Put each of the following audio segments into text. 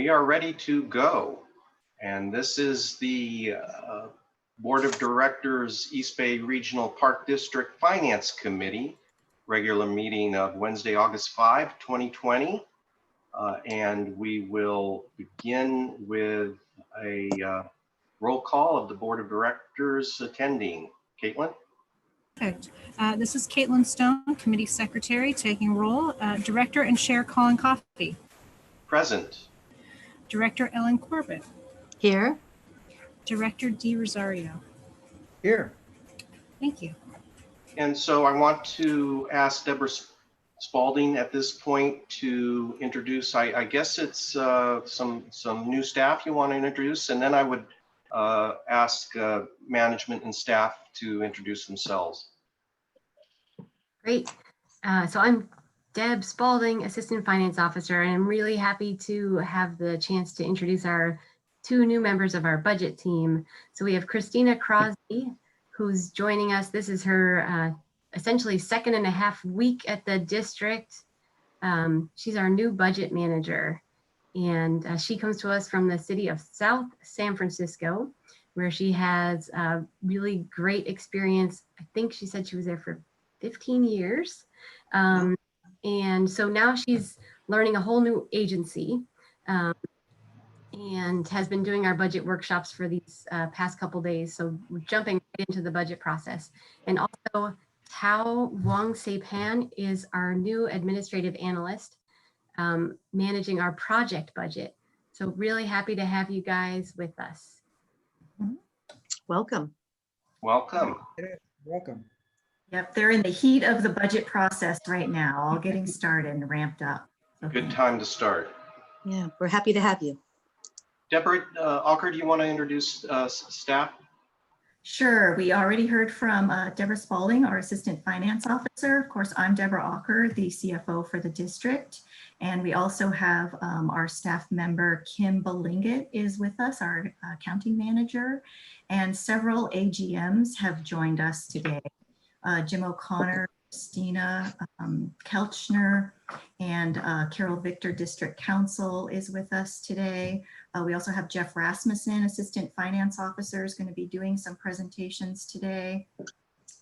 We are ready to go. And this is the Board of Directors East Bay Regional Park District Finance Committee, regular meeting of Wednesday, August 5, 2020. And we will begin with a roll call of the Board of Directors attending. Caitlin? Perfect. This is Caitlin Stone, Committee Secretary, taking roll. Director and Chair Colin Coffey. Present. Director Ellen Corbett. Here. Director Dee Rosario. Here. Thank you. And so I want to ask Deborah Spalding at this point to introduce, I guess it's some new staff you want to introduce, and then I would ask management and staff to introduce themselves. Great. So I'm Deb Spalding, Assistant Finance Officer, and I'm really happy to have the chance to introduce our two new members of our budget team. So we have Christina Crosby, who's joining us. This is her essentially 2.5 week at the district. She's our new budget manager, and she comes to us from the city of South San Francisco, where she has really great experience. I think she said she was there for 15 years. And so now she's learning a whole new agency and has been doing our budget workshops for these past couple days. So we're jumping right into the budget process. And also Tao Wong Seipan is our new administrative analyst managing our project budget. So really happy to have you guys with us. Welcome. Welcome. Welcome. Yep, they're in the heat of the budget process right now, all getting started and ramped up. Good time to start. Yeah, we're happy to have you. Deborah Alker, do you want to introduce staff? Sure, we already heard from Deborah Spalding, our Assistant Finance Officer. Of course, I'm Deborah Alker, the CFO for the district. And we also have our staff member, Kim Balingit, is with us, our accounting manager. And several AGMs have joined us today. Jim O'Connor, Christina Kelchner, and Carol Victor District Council is with us today. We also have Jeff Rasmussen, Assistant Finance Officer, is going to be doing some presentations today.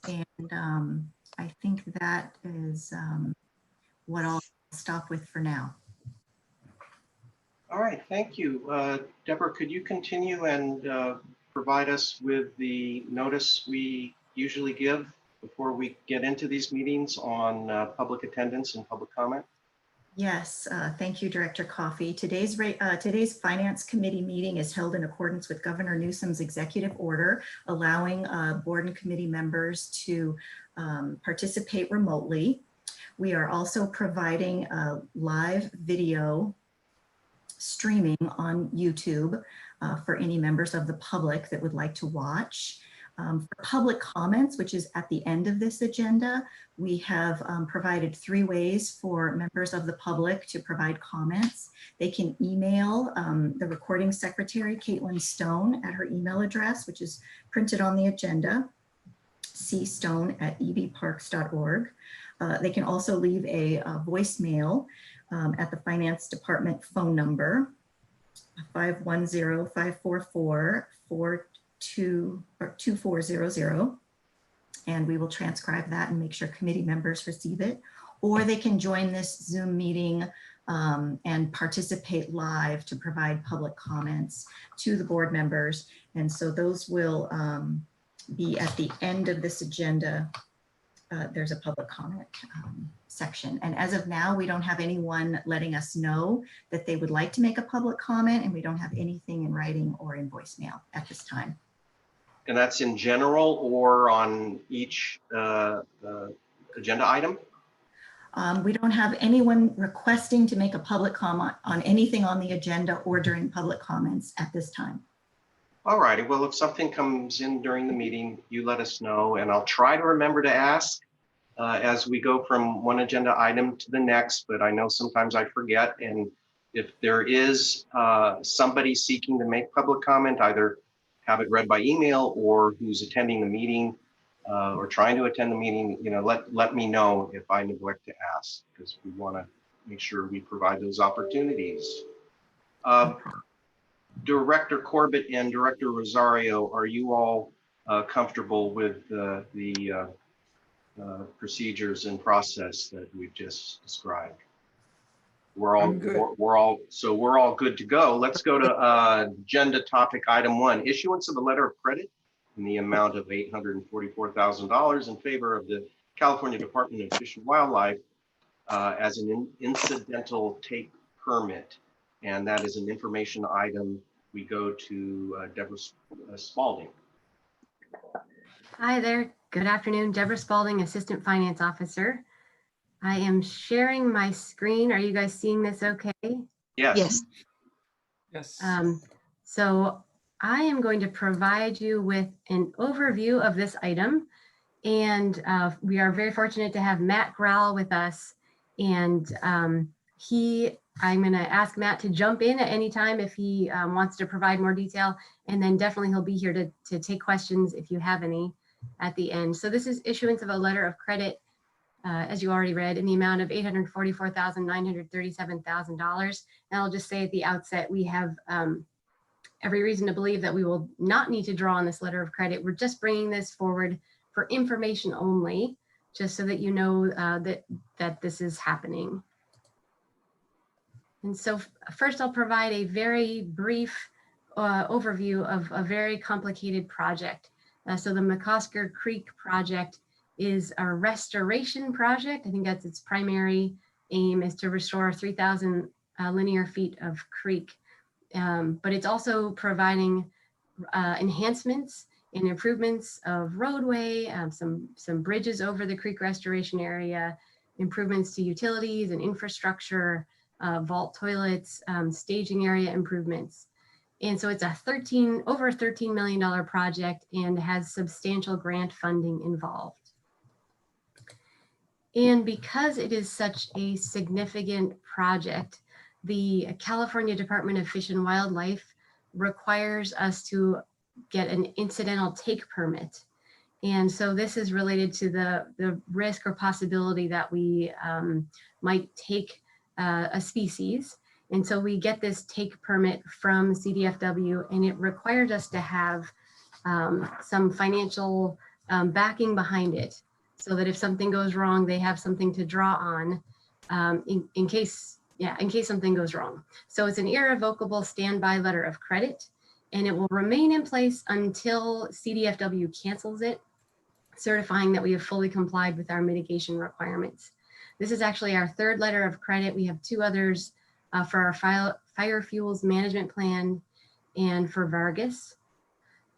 And I think that is what I'll stop with for now. All right, thank you. Deborah, could you continue and provide us with the notice we usually give before we get into these meetings on public attendance and public comment? Yes, thank you, Director Coffey. Today's Finance Committee meeting is held in accordance with Governor Newsom's executive order, allowing board and committee members to participate remotely. We are also providing live video streaming on YouTube for any members of the public that would like to watch. For public comments, which is at the end of this agenda, we have provided 3 ways for members of the public to provide comments. They can email the recording secretary, Caitlin Stone, at her email address, which is printed on the agenda, cstone@ebparks.org. They can also leave a voicemail at the finance department phone number, 510-544-2400, and we will transcribe that and make sure committee members receive it. Or they can join this Zoom meeting and participate live to provide public comments to the board members. And so those will be at the end of this agenda. There's a public comment section. And as of now, we don't have anyone letting us know that they would like to make a public comment, and we don't have anything in writing or in voicemail at this time. And that's in general or on each agenda item? We don't have anyone requesting to make a public comment on anything on the agenda or during public comments at this time. All righty, well, if something comes in during the meeting, you let us know, and I'll try to remember to ask as we go from one agenda item to the next, but I know sometimes I forget. And if there is somebody seeking to make public comment, either have it read by email or who's attending the meeting or trying to attend the meeting, let me know if I neglect to ask, because we want to make sure we provide those opportunities. Director Corbett and Director Rosario, are you all comfortable with the procedures and process that we've just described? We're all I'm good. we're all good to go. Let's go to agenda topic item 1, issuance of a letter of credit in the amount of $844,000 in favor of the California Department of Fish and Wildlife as an incidental take permit. And that is an information item. We go to Deborah Spalding. Hi there. Good afternoon. Deborah Spalding, Assistant Finance Officer. I am sharing my screen. Are you guys seeing this okay? Yes. Yes. Yes. So I am going to provide you with an overview of this item. And we are very fortunate to have Matt Growell with us. And I'm going to ask Matt to jump in at any time if he wants to provide more detail. And then definitely he'll be here to take questions if you have any at the end. So this is issuance of a letter of credit, as you already read, in the amount of $844,937,000. And I'll just say at the outset, we have every reason to believe that we will not need to draw on this letter of credit. We're just bringing this forward for information only, just so that you know that this is happening. And so first I'll provide a very brief overview of a very complicated project. So the McCosker Creek project is a restoration project. I think that's its primary aim, is to restore 3,000 linear feet of creek. But it's also providing enhancements and improvements of roadway, some bridges over the creek restoration area, improvements to utilities and infrastructure, vault toilets, staging area improvements. And so it's a over $13 million project and has substantial grant funding involved. And because it is such a significant project, the California Department of Fish and Wildlife requires us to get an incidental take permit. And so this is related to the risk or possibility that we might take a species. And so we get this take permit from CDFW, and it requires us to have some financial backing behind it, so that if something goes wrong, they have something to draw on in case something goes wrong. So it's an irrevocable standby letter of credit, and it will remain in place until CDFW cancels it, certifying that we have fully complied with our mitigation requirements. This is actually our third letter of credit. We have 2 others for our fire fuels management plan and for Vargas.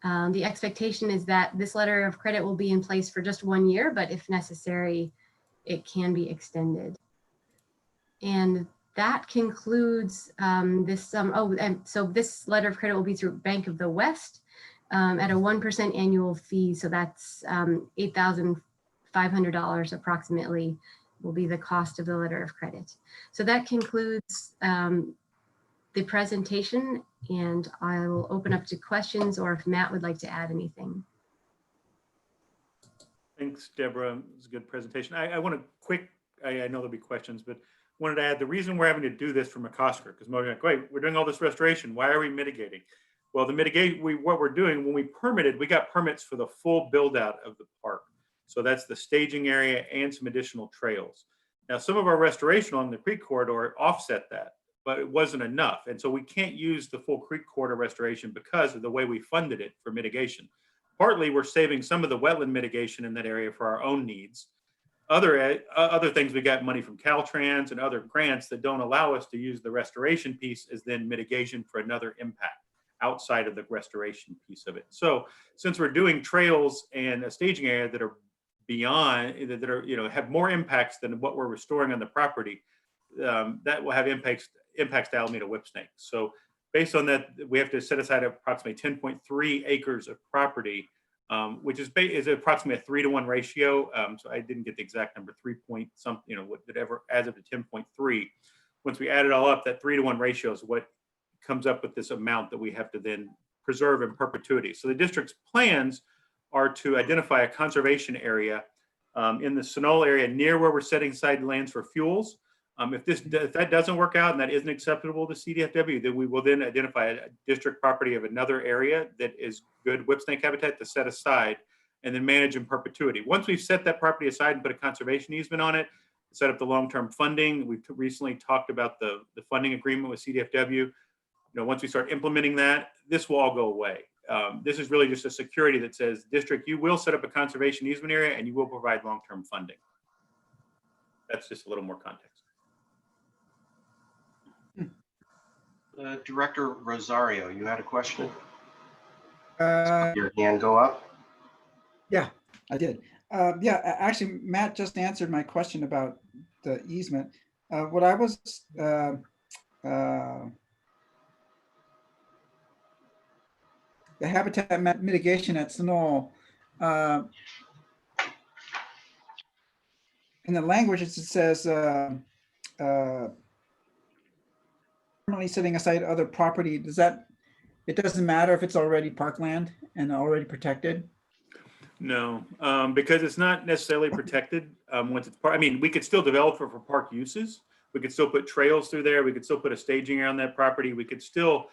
The expectation is that this letter of credit will be in place for just 1 year, but if necessary, it can be extended. And that concludes this sum. And so this letter of credit will be through Bank of the West at a 1% annual fee. So that's $8,500 approximately will be the cost of the letter of credit. So that concludes the presentation, and I will open up to questions, or if Matt would like to add anything. Thanks, Deborah. It was a good presentation. I want to I know there'll be questions, but wanted to add the reason we're having to do this for McCosker, because most are like, wait, we're doing all this restoration. Why are we mitigating? Well, what we're doing, when we permitted, we got permits for the full build out of the park. So that's the staging area and some additional trails. Now, some of our restoration on the creek corridor offset that, but it wasn't enough. And so we can't use the full creek corridor restoration because of the way we funded it for mitigation. Partly, we're saving some of the wetland mitigation in that area for our own needs. Other things, we got money from Caltrans and other grants that don't allow us to use the restoration piece as then mitigation for another impact outside of the restoration piece of it. So since we're doing trails and a staging area that are beyond, that are, have more impacts than what we're restoring on the property, that will have impacts to Alameda Whipsnake. So based on that, we have to set aside approximately 10.3 acres of property, which is approximately a 3-to-1 ratio. So I didn't get the exact number, 3 point something, whatever, as of the 10.3. Once we add it all up, that 3-to-1 ratio is what comes up with this amount that we have to then preserve in perpetuity. So the district's plans are to identify a conservation area in the Sunol area near where we're setting aside lands for fuels, If that doesn't work out and that isn't acceptable to CDFW, then we will then identify a district property of another area that is good whipsnake habitat to set aside and then manage in perpetuity. Once we've set that property aside and put a conservation easement on it, set up the long-term funding. We've recently talked about the funding agreement with CDFW. Once we start implementing that, this will all go away. This is really just a security that says, district, you will set up a conservation easement area and you will provide long-term funding. That's just a little more context. Director Rosario, you had a question? Uh, Your hand go up. yeah, I did. Actually, Matt just answered my question about the easement. What I was, the habitat mitigation at Sunol, in the language, it says, permanently setting aside other property. Does that, it doesn't matter if it's already parkland and already protected? No, because it's not necessarily protected. Once it's part, I mean, we could still develop it for park uses. We could still put trails through there. We could still put a staging area on that property. We could still,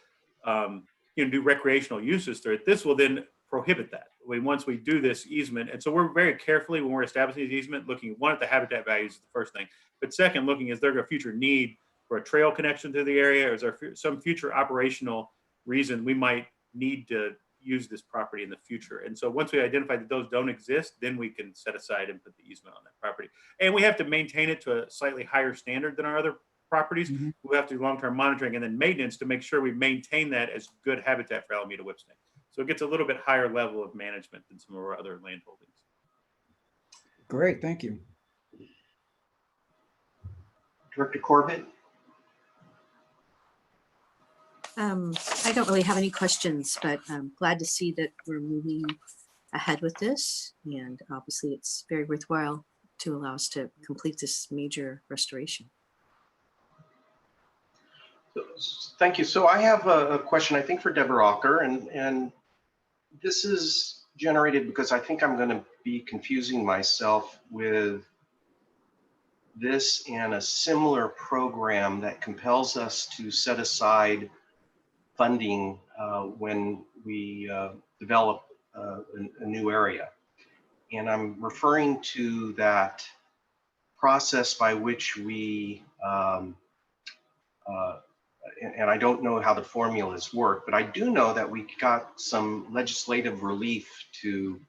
do recreational uses through it. This will then prohibit that. Once we do this easement, and so we're very carefully when we're establishing these easement, looking one at the habitat values is the first thing, but second, looking is there a future need for a trail connection to the area, or is there some future operational reason we might need to use this property in the future? And so once we identify that those don't exist, then we can set aside and put the easement on that property. And we have to maintain it to a slightly higher standard than our other properties. Mm-hmm. We have to do long-term monitoring and then maintenance to make sure we maintain that as good habitat for Alameda whipsnake. So it gets a little bit higher level of management than some of our other land holdings. Great, thank you. Director Corbett? I don't really have any questions, but I'm glad to see that we're moving ahead with this. And obviously it's very worthwhile to allow us to complete this major restoration. Thank you. So I have a question, I think, for Deborah Ocker, and this is generated because I think I'm going to be confusing myself with this and a similar program that compels us to set aside funding when we develop a new area. And I'm referring to that process by which we and I don't know how the formulas work, but I do know that we got some legislative relief to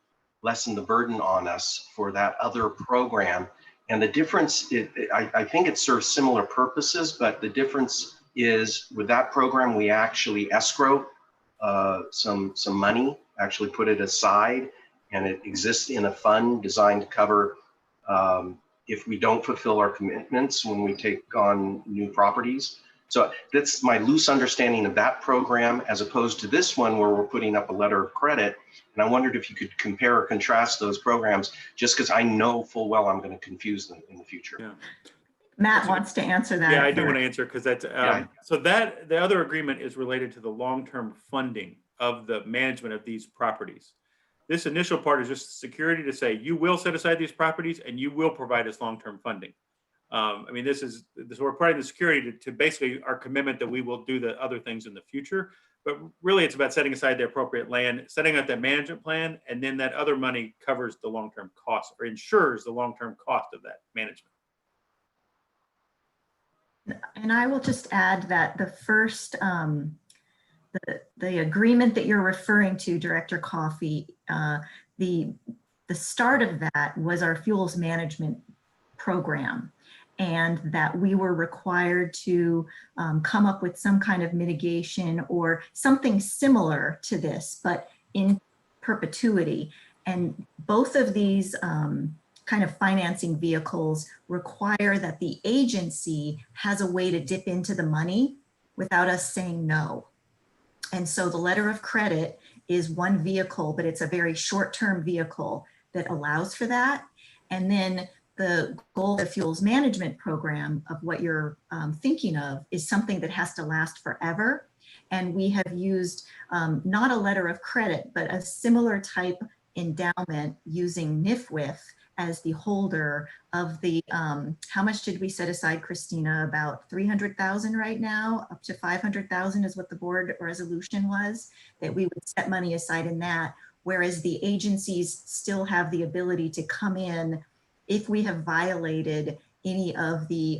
lessen the burden on us for that other program. And the difference, I think it serves similar purposes, but the difference is with that program, we actually escrow some money, actually put it aside, and it exists in a fund designed to cover if we don't fulfill our commitments when we take on new properties. So that's my loose understanding of that program, as opposed to this one where we're putting up a letter of credit. And I wondered if you could compare or contrast those programs, just because I know full well I'm going to confuse them in the future. Yeah. Matt wants to answer that. Yeah, I do want to answer because that's so that the other agreement is related to the long-term funding of the management of these properties. This initial part is just security to say you will set aside these properties and you will provide us long-term funding. I mean, this we're providing the security to basically our commitment that we will do the other things in the future. But really, it's about setting aside the appropriate land, setting up that management plan, and then that other money covers the long-term cost or ensures the long-term cost of that management. And I will just add that the first, the agreement that you're referring to, Director Coffey, the start of that was our fuels management program, and that we were required to come up with some kind of mitigation or something similar to this, but in perpetuity. And both of these kind of financing vehicles require that the agency has a way to dip into the money without us saying no. And so the letter of credit is one vehicle, but it's a very short-term vehicle that allows for that. And then the goal of fuels management program of what you're thinking of is something that has to last forever. And we have used not a letter of credit, but a similar type endowment using NIFWIF as the holder of the, how much did we set aside, Christina? About 300,000 right now, up to 500,000 is what the board resolution was, that we would set money aside in that, whereas the agencies still have the ability to come in if we have violated any of the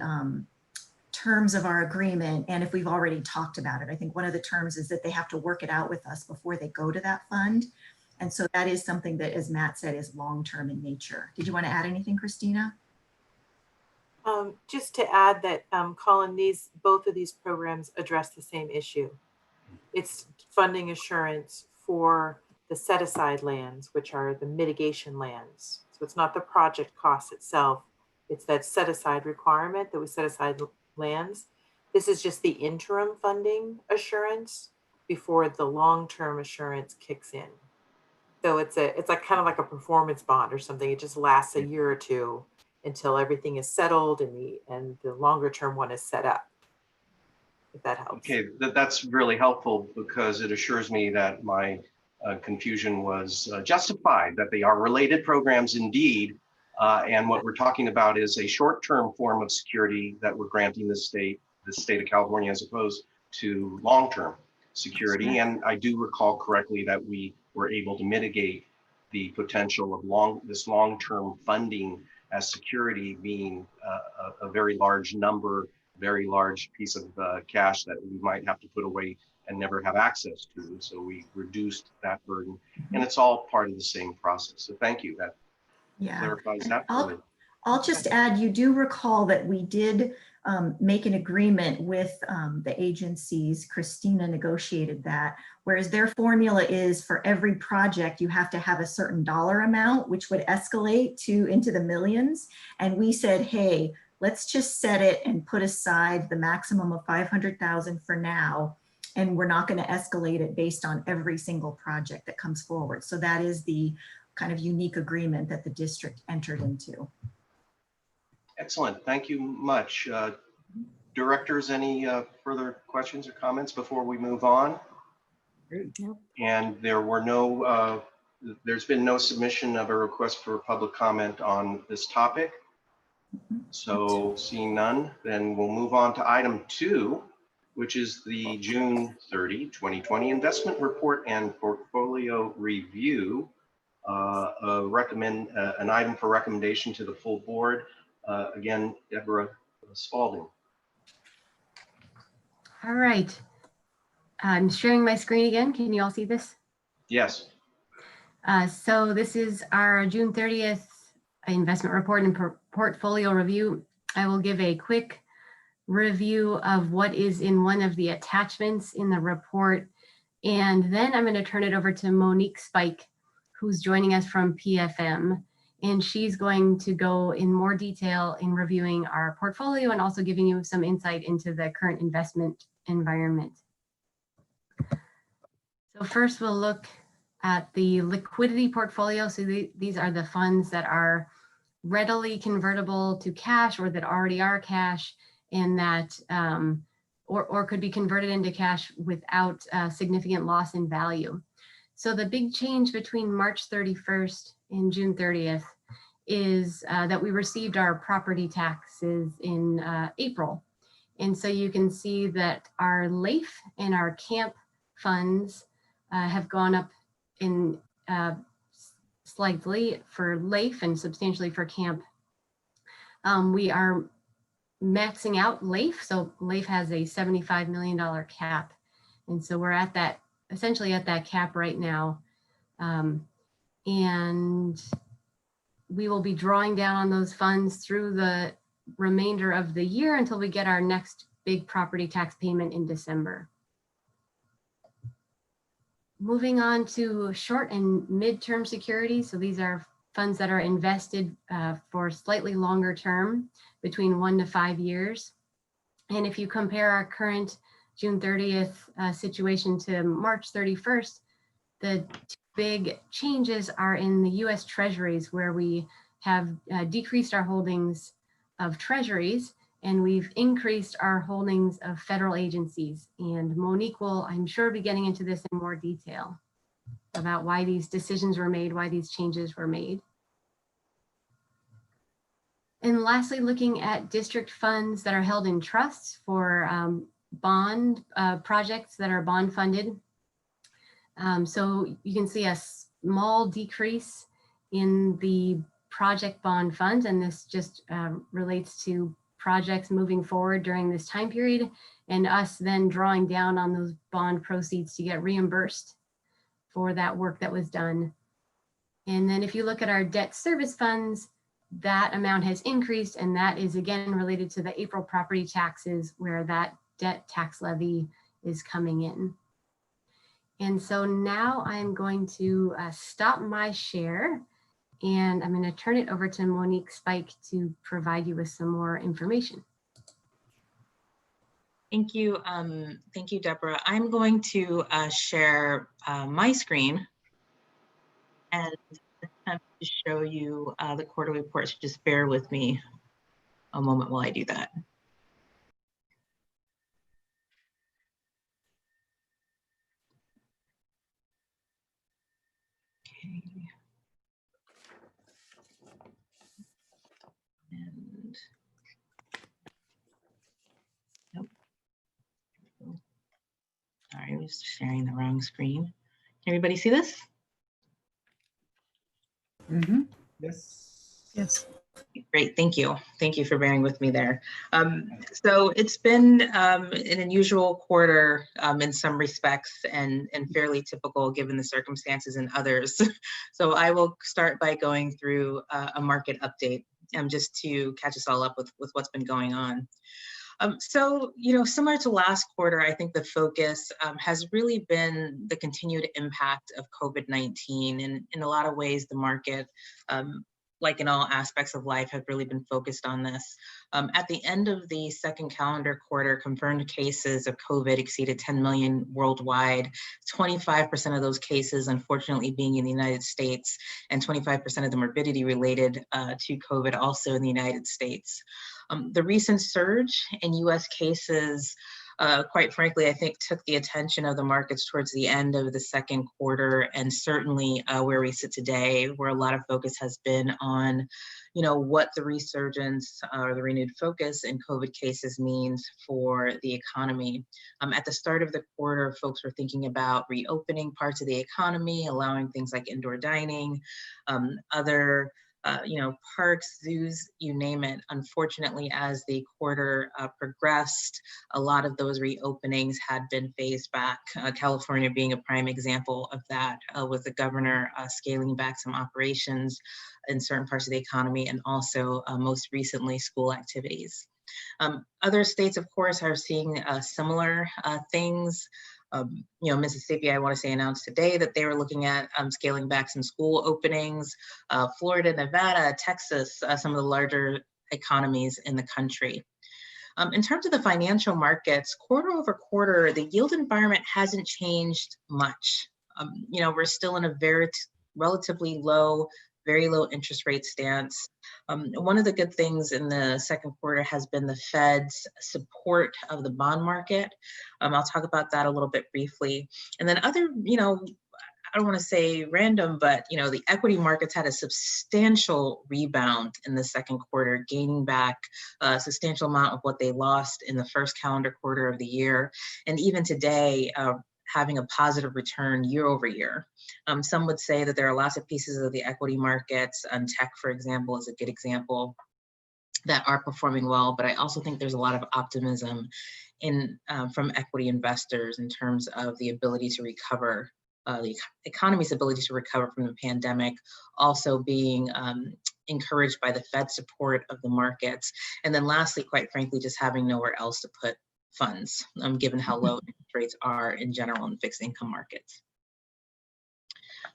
terms of our agreement, and if we've already talked about it. I think one of the terms is that they have to work it out with us before they go to that fund. And so that is something that, as Matt said, is long-term in nature. Did you want to add anything, Christina? Just to add that, Colin, both of these programs address the same issue. It's funding assurance for the set-aside lands, which are the mitigation lands. So it's not the project cost itself. It's that set-aside requirement that we set aside lands. This is just the interim funding assurance before the long-term assurance kicks in. So it's like kind of like a performance bond or something. It just lasts a year or two until everything is settled and the longer term one is set up, if that helps. Okay, that's really helpful because it assures me that my confusion was justified, that they are related programs indeed. And what we're talking about is a short-term form of security that we're granting the state of California, as opposed to long-term security. And I do recall correctly that we were able to mitigate the potential of this long-term funding as security being a very large number, very large piece of cash that we might have to put away and never have access to. So we reduced that burden, and it's all part of the same process. So thank you. That clarifies that for me. I'll just add, you do recall that we did make an agreement with the agencies. Christina negotiated that, whereas their formula is for every project, you have to have a certain dollar amount, which would escalate into the millions. And we said, hey, let's just set it and put aside the maximum of 500,000 for now. And we're not going to escalate it based on every single project that comes forward. So that is the kind of unique agreement that the district entered into. Excellent. Thank you much. Directors, any further questions or comments before we move on? No. And there's been no submission of a request for public comment on this topic. So seeing none, then we'll move on to item 2, which is the June 30, 2020 investment report and portfolio review. An item for recommendation to the full board. Again, Deborah Spalding. All right. I'm sharing my screen again. Can you all see this? Yes. So this is our June 30th investment report and portfolio review. I will give a quick review of what is in one of the attachments in the report. And then I'm going to turn it over to Monique Spike, who's joining us from PFM. And she's going to go in more detail in reviewing our portfolio and also giving you some insight into the current investment environment. So first we'll look at the liquidity portfolio. So these are the funds that are readily convertible to cash or that already are cash and that or could be converted into cash without significant loss in value. So the big change between March 31st and June 30th is that we received our property taxes in April. And so you can see that our LAIF and our CAMP funds have gone up in slightly for LAIF and substantially for CAMP. We are maxing out LAIF. So LAIF has a $75 million cap. And so we're at that, essentially at that cap right now. And we will be drawing down on those funds through the remainder of the year until we get our next big property tax payment in December. Moving on to short and mid-term securities. So these are funds that are invested for slightly longer term, between 1 to 5 years. And if you compare our current June 30th situation to March 31st, the two big changes are in the US Treasuries, where we have decreased our holdings of treasuries and we've increased our holdings of federal agencies. And Monique will, I'm sure, be getting into this in more detail about why these decisions were made, why these changes were made. And lastly, looking at district funds that are held in trusts for bond projects that are bond funded. So you can see a small decrease in the project bond funds, and this just relates to projects moving forward during this time period and us then drawing down on those bond proceeds to get reimbursed for that work that was done. And then if you look at our debt service funds, that amount has increased, and that is again related to the April property taxes where that debt tax levy is coming in. And so now I'm going to stop my share, and I'm going to turn it over to Monique Spike to provide you with some more information. Thank you. Thank you, Deborah. I'm going to share my screen and attempt to show you the quarterly reports. Just bear with me a moment while I do that. Okay. And nope. Sorry, I was sharing the wrong screen. Can everybody see this? Mm-hmm. Yes. Yes. Great, thank you. Thank you for bearing with me there. So it's been an unusual quarter in some respects and fairly typical given the circumstances in others. So I will start by going through a market update just to catch us all up with what's been going on. So, you know, similar to last quarter, I think the focus has really been the continued impact of COVID-19. And in a lot of ways, the market, like in all aspects of life, have really been focused on this. At the end of the second calendar quarter, confirmed cases of COVID exceeded 10 million worldwide, 25% of those cases, unfortunately, being in the United States, and 25% of the morbidity related to COVID also in the United States. The recent surge in US cases, quite frankly, I think took the attention of the markets towards the end of the second quarter, and certainly where we sit today, where a lot of focus has been on, you know, what the resurgence or the renewed focus in COVID cases means for the economy. At the start of the quarter, folks were thinking about reopening parts of the economy, allowing things like indoor dining, other you know, parks, zoos, you name it. Unfortunately, as the quarter progressed, a lot of those reopenings had been phased back. California being a prime example of that, with the governor scaling back some operations in certain parts of the economy, and also most recently school activities. Other states, of course, are seeing similar things. You know, Mississippi, I want to say, announced today that they were looking at scaling back some school openings. Florida, Nevada, Texas, some of the larger economies in the country. In terms of the financial markets, quarter over quarter, the yield environment hasn't changed much. You know, we're still in a very relatively low, very low interest rate stance. One of the good things in the second quarter has been the Fed's support of the bond market. I'll talk about that a little bit briefly. And then other, you know, I don't want to say random, but, you know, the equity markets had a substantial rebound in the second quarter, gaining back a substantial amount of what they lost in the first calendar quarter of the year. And even today, having a positive return year over year. Some would say that there are lots of pieces of the equity markets, tech, for example, is a good example, that are performing well, but I also think there's a lot of optimism from equity investors in terms of the ability to recover, the economy's ability to recover from the pandemic, also being encouraged by the Fed support of the markets. And then lastly, quite frankly, just having nowhere else to put funds, given how low interest rates are in general in fixed income markets.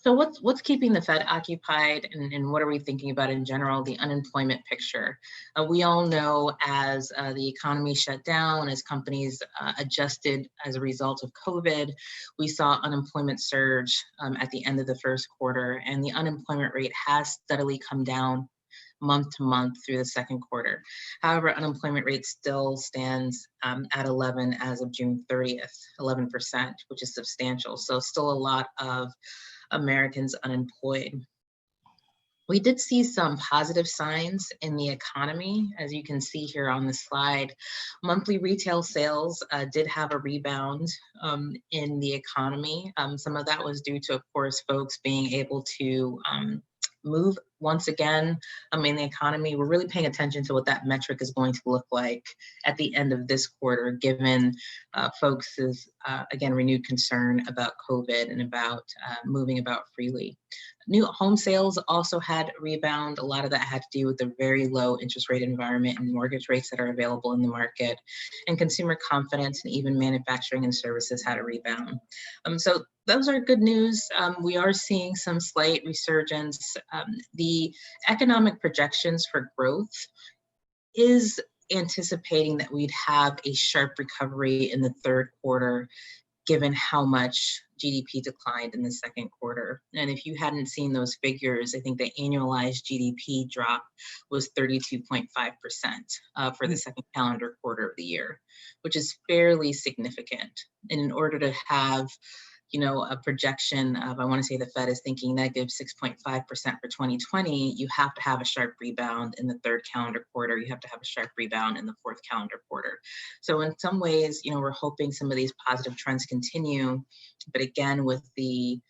So what's keeping the Fed occupied, and what are we thinking about in general? The unemployment picture. We all know as the economy shut down, as companies adjusted as a result of COVID, we saw unemployment surge at the end of the first quarter, and the unemployment rate has steadily come down month to month through the second quarter. However, unemployment rate still stands at 11 as of June 30th, 11%, which is substantial. So still a lot of Americans unemployed. We did see some positive signs in the economy. As you can see here on the slide, monthly retail sales did have a rebound in the economy. Some of that was due to, of course, folks being able to move once again in the economy. We're really paying attention to what that metric is going to look like at the end of this quarter, given folks' again, renewed concern about COVID and about moving about freely. New home sales also had a rebound. A lot of that had to do with the very low interest rate environment and mortgage rates that are available in the market. And consumer confidence and even manufacturing and services had a rebound. So those are good news. We are seeing some slight resurgence. The economic projections for growth is anticipating that we'd have a sharp recovery in the third quarter, given how much GDP declined in the second quarter. And if you hadn't seen those figures, I think the annualized GDP drop was 32.5% for the second calendar quarter of the year, which is fairly significant. And in order to have, you know, a projection of, I want to say the Fed is thinking negative 6.5% for 2020, you have to have a sharp rebound in the third calendar quarter. You have to have a sharp rebound in the fourth calendar quarter. So in some ways, you know, we're hoping some of these positive trends continue, but again, with the,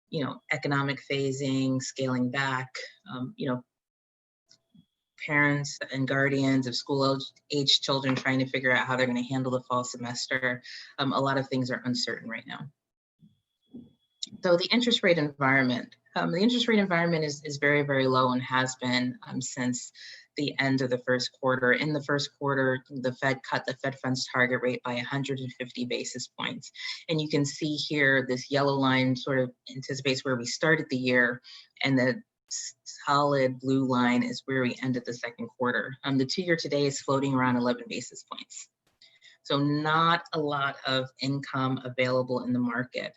you know, economic phasing, scaling back, you know, parents and guardians of school-age children trying to figure out how they're going to handle the fall semester, a lot of things are uncertain right now. So the interest rate environment, is very, very low and has been since the end of the first quarter. In the first quarter, the Fed cut the Fed funds target rate by 150 basis points. And you can see here, this yellow line sort of anticipates where we started the year, and the solid blue line is where we ended the second quarter. The 2-year today is floating around 11 basis points. So not a lot of income available in the market.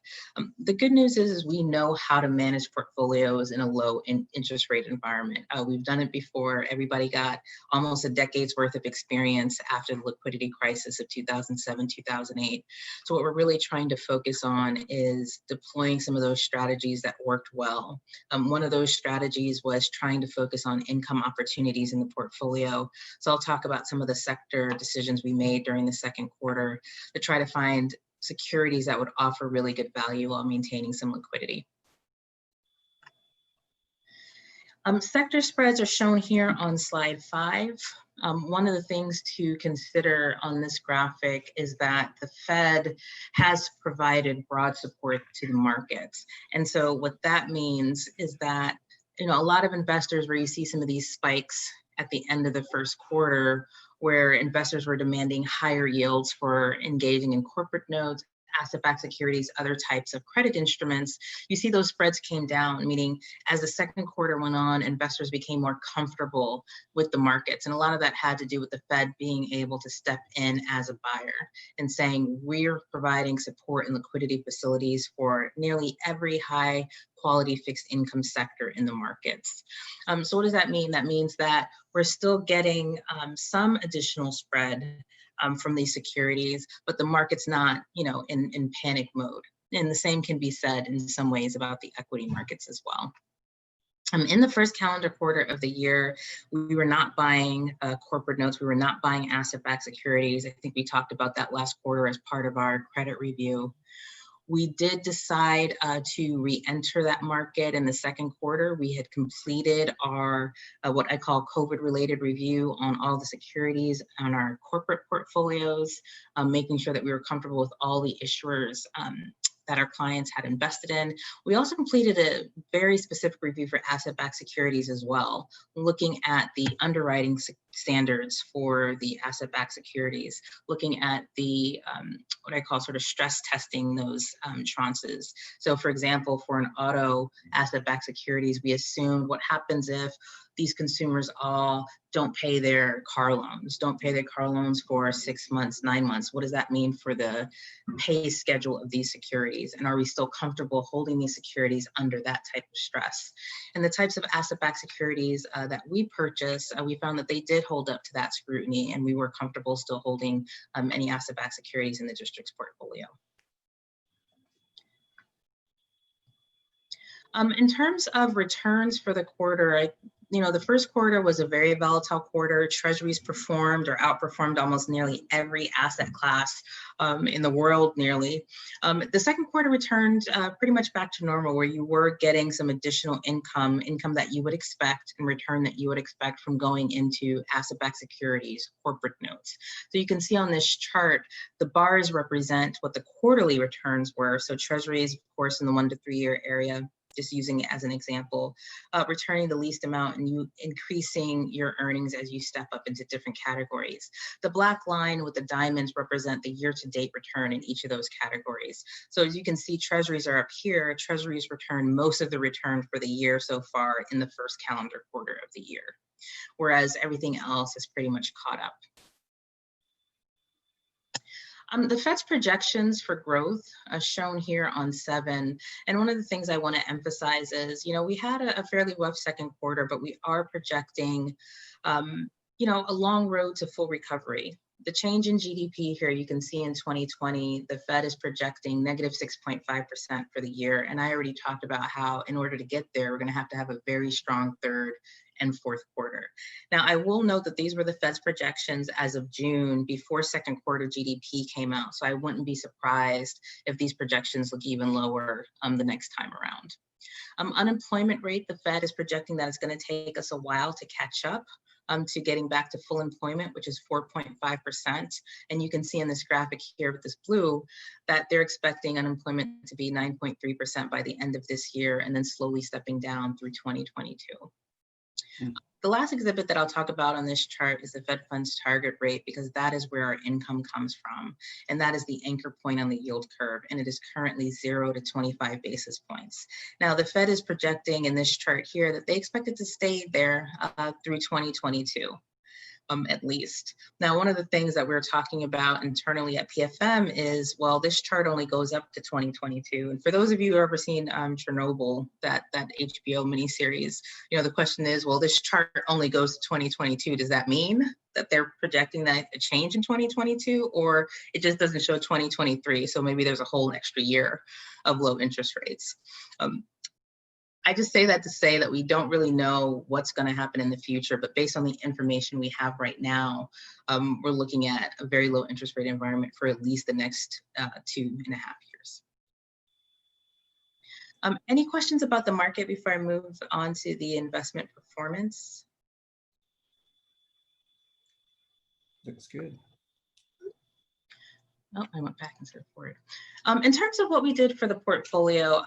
The good news is we know how to manage portfolios in a low interest rate environment. We've done it before. Everybody got almost a decade's worth of experience after the liquidity crisis of 2007, 2008. So what we're really trying to focus on is deploying some of those strategies that worked well. One of those strategies was trying to focus on income opportunities in the portfolio. So I'll talk about some of the sector decisions we made during the second quarter to try to find securities that would offer really good value while maintaining some liquidity. Sector spreads are shown here on slide 5. One of the things to consider on this graphic is that the Fed has provided broad support to the markets. And so what that means is that, you know, a lot of investors where you see some of these spikes at the end of the first quarter, where investors were demanding higher yields for engaging in corporate notes, asset-backed securities, other types of credit instruments, you see those spreads came down, meaning as the second quarter went on, investors became more comfortable with the markets. And a lot of that had to do with the Fed being able to step in as a buyer and saying, we're providing support and liquidity facilities for nearly every high quality fixed income sector in the markets. So what does that mean? That means that we're still getting some additional spread from these securities, but the market's not, you know, in panic mode. And the same can be said in some ways about the equity markets as well. In the first calendar quarter of the year, we were not buying corporate notes. We were not buying asset-backed securities. I think we talked about that last quarter as part of our credit review. We did decide to re-enter that market in the second quarter. We had completed our, what I call COVID-related review on all the securities on our corporate portfolios, making sure that we were comfortable with all the issuers that our clients had invested in. We also completed a very specific review for asset-backed securities as well, looking at the underwriting standards for the asset-backed securities, looking at the, what I call sort of stress testing those tranches. So for example, for an auto asset-backed securities, we assumed what happens if these consumers all don't pay their car loans for 6 months, 9 months. What does that mean for the pay schedule of these securities? And are we still comfortable holding these securities under that type of stress? And the types of asset-backed securities that we purchased, we found that they did hold up to that scrutiny, and we were comfortable still holding any asset-backed securities in the district's portfolio. In terms of returns for the quarter, the first quarter was a very volatile quarter. Treasuries performed or outperformed almost nearly every asset class in the world nearly. The second quarter returned pretty much back to normal, where you were getting some additional income that you would expect and return that you would expect from going into asset-backed securities, corporate notes. So you can see on this chart, the bars represent what the quarterly returns were. So treasuries, of course, in the 1 to 3 year area, just using it as an example, returning the least amount and you increasing your earnings as you step up into different categories. The black line with the diamonds represent the year-to-date return in each of those categories. So as you can see, treasuries are up here. Treasuries return most of the return for the year so far in the first calendar quarter of the year, whereas everything else is pretty much caught up. The Fed's projections for growth are shown here on 7. And one of the things I want to emphasize is, we had a fairly rough second quarter, but we are projecting, a long road to full recovery. The change in GDP here, you can see in 2020, the Fed is projecting negative 6.5% for the year. And I already talked about how in order to get there, we're going to have a very strong third and fourth quarter. Now, I will note that these were the Fed's projections as of June before second quarter GDP came out. So I wouldn't be surprised if these projections look even lower the next time around. Unemployment rate, the Fed is projecting that it's going to take us a while to catch up to getting back to full employment, which is 4.5%. And you can see in this graphic here with this blue that they're expecting unemployment to be 9.3% by the end of this year and then slowly stepping down through 2022. The last exhibit that I'll talk about on this chart is the Fed funds target rate, because that is where our income comes from. And that is the anchor point on the yield curve. And it is currently 0 to 25 basis points. Now, the Fed is projecting in this chart here that they expect it to stay there through 2022. At least. Now, one of the things that we're talking about internally at PFM is, well, this chart only goes up to 2022. And for those of you who have ever seen Chernobyl, that HBO miniseries, the question is, well, this chart only goes to 2022. Does that mean that they're projecting that a change in 2022, or it just doesn't show 2023? So maybe there's a whole extra year of low interest rates. I just say that to say that we don't really know what's going to happen in the future, but based on the information we have right now, we're looking at a very low interest rate environment for at least the next 2.5 years. Any questions about the market before I move on to the investment performance? Looks good. Oh, I went back instead of forward. In terms of what we did for the portfolio,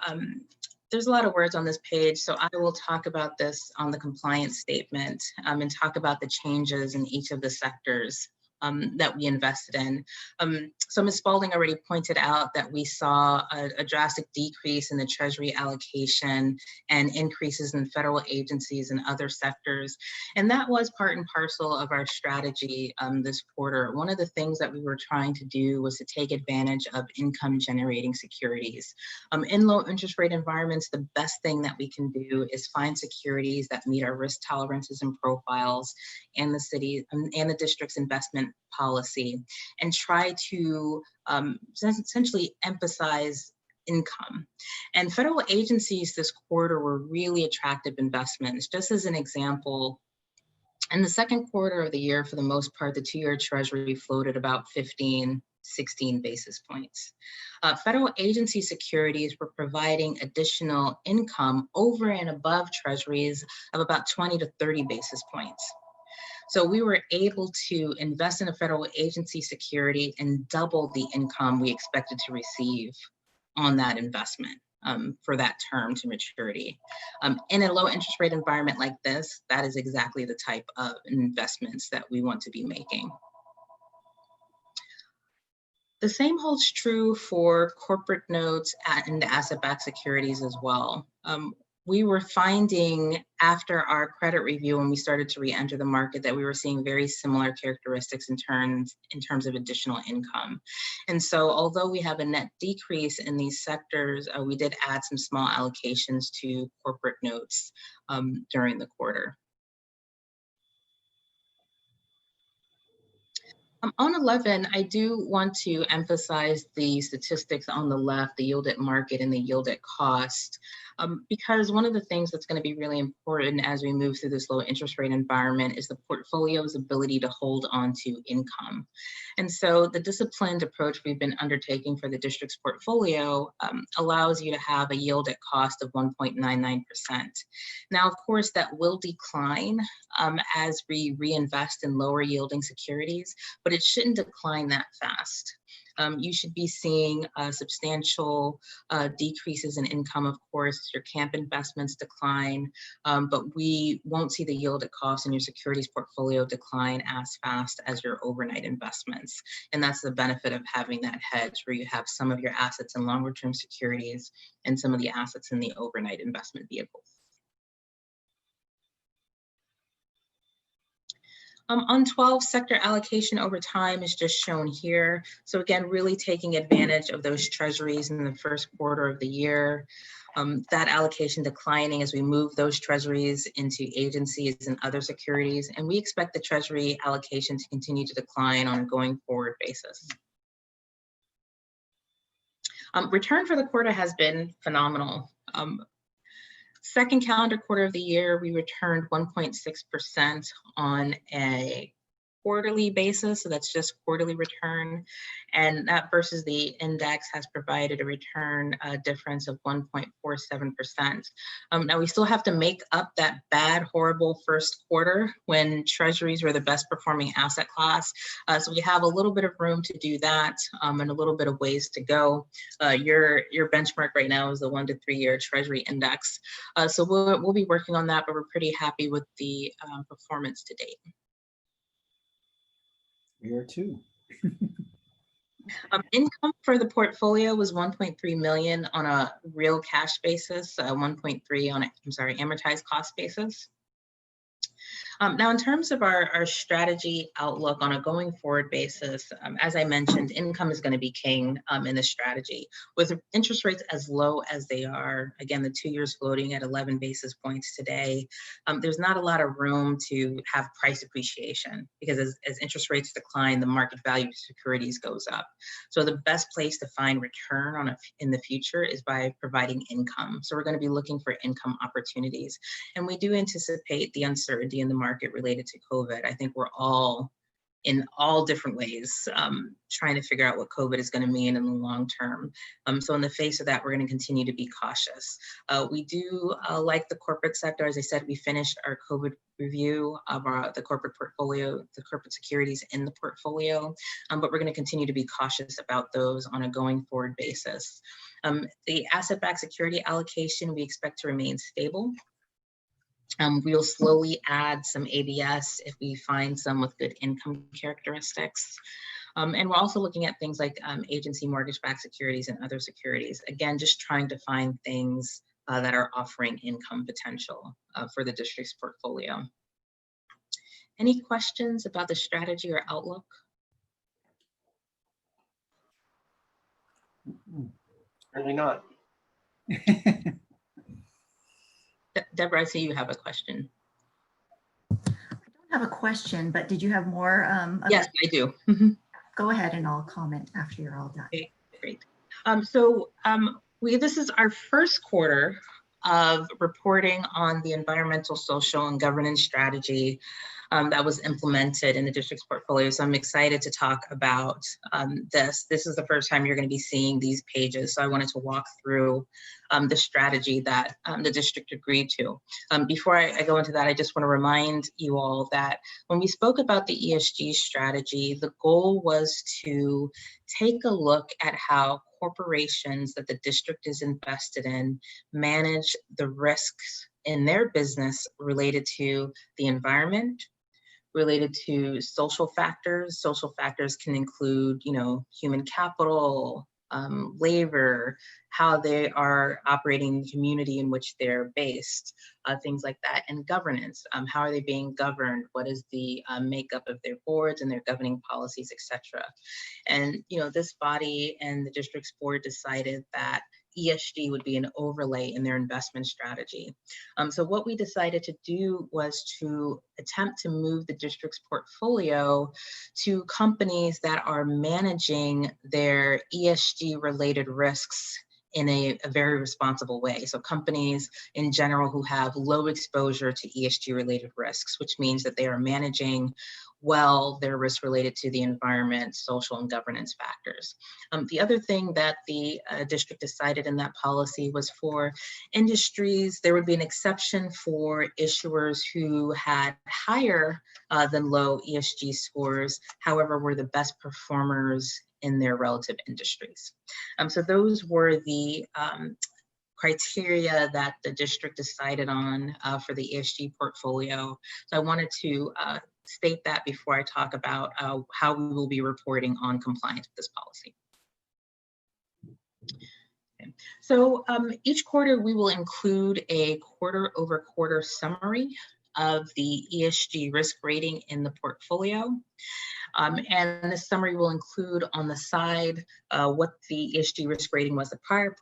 there's a lot of words on this page, so I will talk about this on the compliance statement and talk about the changes in each of the sectors that we invested in. So Ms. Spalding already pointed out that we saw a drastic decrease in the Treasury allocation and increases in federal agencies and other sectors. And that was part and parcel of our strategy this quarter. One of the things that we were trying to do was to take advantage of income generating securities. In low interest rate environments, the best thing that we can do is find securities that meet our risk tolerances and profiles and the city and the district's investment policy, and try to essentially emphasize income. And federal agencies this quarter were really attractive investments. Just as an example, in the second quarter of the year, for the most part, the 2-year Treasury floated about 16 basis points. Federal agency securities were providing additional income over and above Treasuries of about 20 to 30 basis points. So we were able to invest in a federal agency security and double the income we expected to receive on that investment for that term to maturity. In a low interest rate environment like this, that is exactly the type of investments that we want to be making. The same holds true for corporate notes and asset-backed securities as well. We were finding after our credit review, when we started to re-enter the market, that we were seeing very similar characteristics in terms of additional income. And so although we have a net decrease in these sectors, we did add some small allocations to corporate notes during the quarter. On 11, I do want to emphasize the statistics on the left, the yield at market and the yield at cost, because one of the things that's going to be really important as we move through this low interest rate environment is the portfolio's ability to hold on to income. And so the disciplined approach we've been undertaking for the district's portfolio allows you to have a yield at cost of 1.99%. Now, of course, that will decline as we reinvest in lower yielding securities, but it shouldn't decline that fast. You should be seeing substantial decreases in income, of course, your camp investments decline, but we won't see the yield at cost in your securities portfolio decline as fast as your overnight investments. And that's the benefit of having that hedge where you have some of your assets in longer term securities and some of the assets in the overnight investment vehicles. On 12, sector allocation over time is just shown here. So again, really taking advantage of those treasuries in the first quarter of the year. That allocation declining as we move those treasuries into agencies and other securities. And we expect the treasury allocation to continue to decline on a going forward basis. Return for the quarter has been phenomenal. Second calendar quarter of the year, we returned 1.6% on a quarterly basis, so that's just quarterly return, and that versus the index has provided a return difference of 1.47%. Now we still have to make up that bad, horrible first quarter when treasuries were the best performing asset class. So we have a little bit of room to do that and a little bit of ways to go. Your benchmark right now is the 1 to 3 year treasury index. So we'll be working on that, but we're pretty happy with the performance to date. We are too. Income for the portfolio was 1.3 million on a real cash basis, 1.3 on amortized cost basis. Now, in terms of our strategy outlook on a going forward basis, as I mentioned, income is going to be king in this strategy. With interest rates as low as they are, again, the 2 years floating at 11 basis points today, there's not a lot of room to have price appreciation because as interest rates decline, the market value of securities goes up. So the best place to find return in the future is by providing income. So we're going to be looking for income opportunities. And we do anticipate the uncertainty in the market related to COVID. I think we're all in all different ways trying to figure out what COVID is going to mean in the long term. So in the face of that, we're going to continue to be cautious. We do like the corporate sector. As I said, we finished our COVID review of the corporate portfolio, the corporate securities in the portfolio, but we're going to continue to be cautious about those on a going forward basis. The asset-backed security allocation, we expect to remain stable. We'll slowly add some ABS if we find some with good income characteristics. And we're also looking at things like agency mortgage-backed securities and other securities. Again, just trying to find things that are offering income potential for the district's portfolio. Any questions about the strategy or outlook? Certainly not. Deborah, I see you have a question. I don't have a question, but did you have more? Yes, I do. Go ahead and I'll comment after you're all done. Okay, great. This is our first quarter of reporting on the environmental, social, and governance strategy that was implemented in the district's portfolio. So I'm excited to talk about this. This is the first time you're going to be seeing these pages. So I wanted to walk through the strategy that the district agreed to. Before I go into that, I just want to remind you all that when we spoke about the ESG strategy, the goal was to take a look at how corporations that the district is invested in manage the risks in their business related to the environment, related to social factors. Social factors can include, human capital, labor, how they are operating in the community in which they're based, things like that, and governance. How are they being governed? What is the makeup of their boards and their governing policies, etc. And this body and the district's board decided that ESG would be an overlay in their investment strategy. So what we decided to do was to attempt to move the district's portfolio to companies that are managing their ESG related risks in a very responsible way. So companies in general who have low exposure to ESG related risks, which means that they are managing well their risk related to the environment, social and governance factors. The other thing that the district decided in that policy was for industries, there would be an exception for issuers who had higher than low ESG scores, however, were the best performers in their relative industries. So those were the criteria that the district decided on for the ESG portfolio. So I wanted to state that before I talk about how we will be reporting on compliance with this policy. Okay. So each quarter we will include a quarter-over-quarter summary of the ESG risk rating in the portfolio. And this summary will include on the side what the ESG risk rating was the prior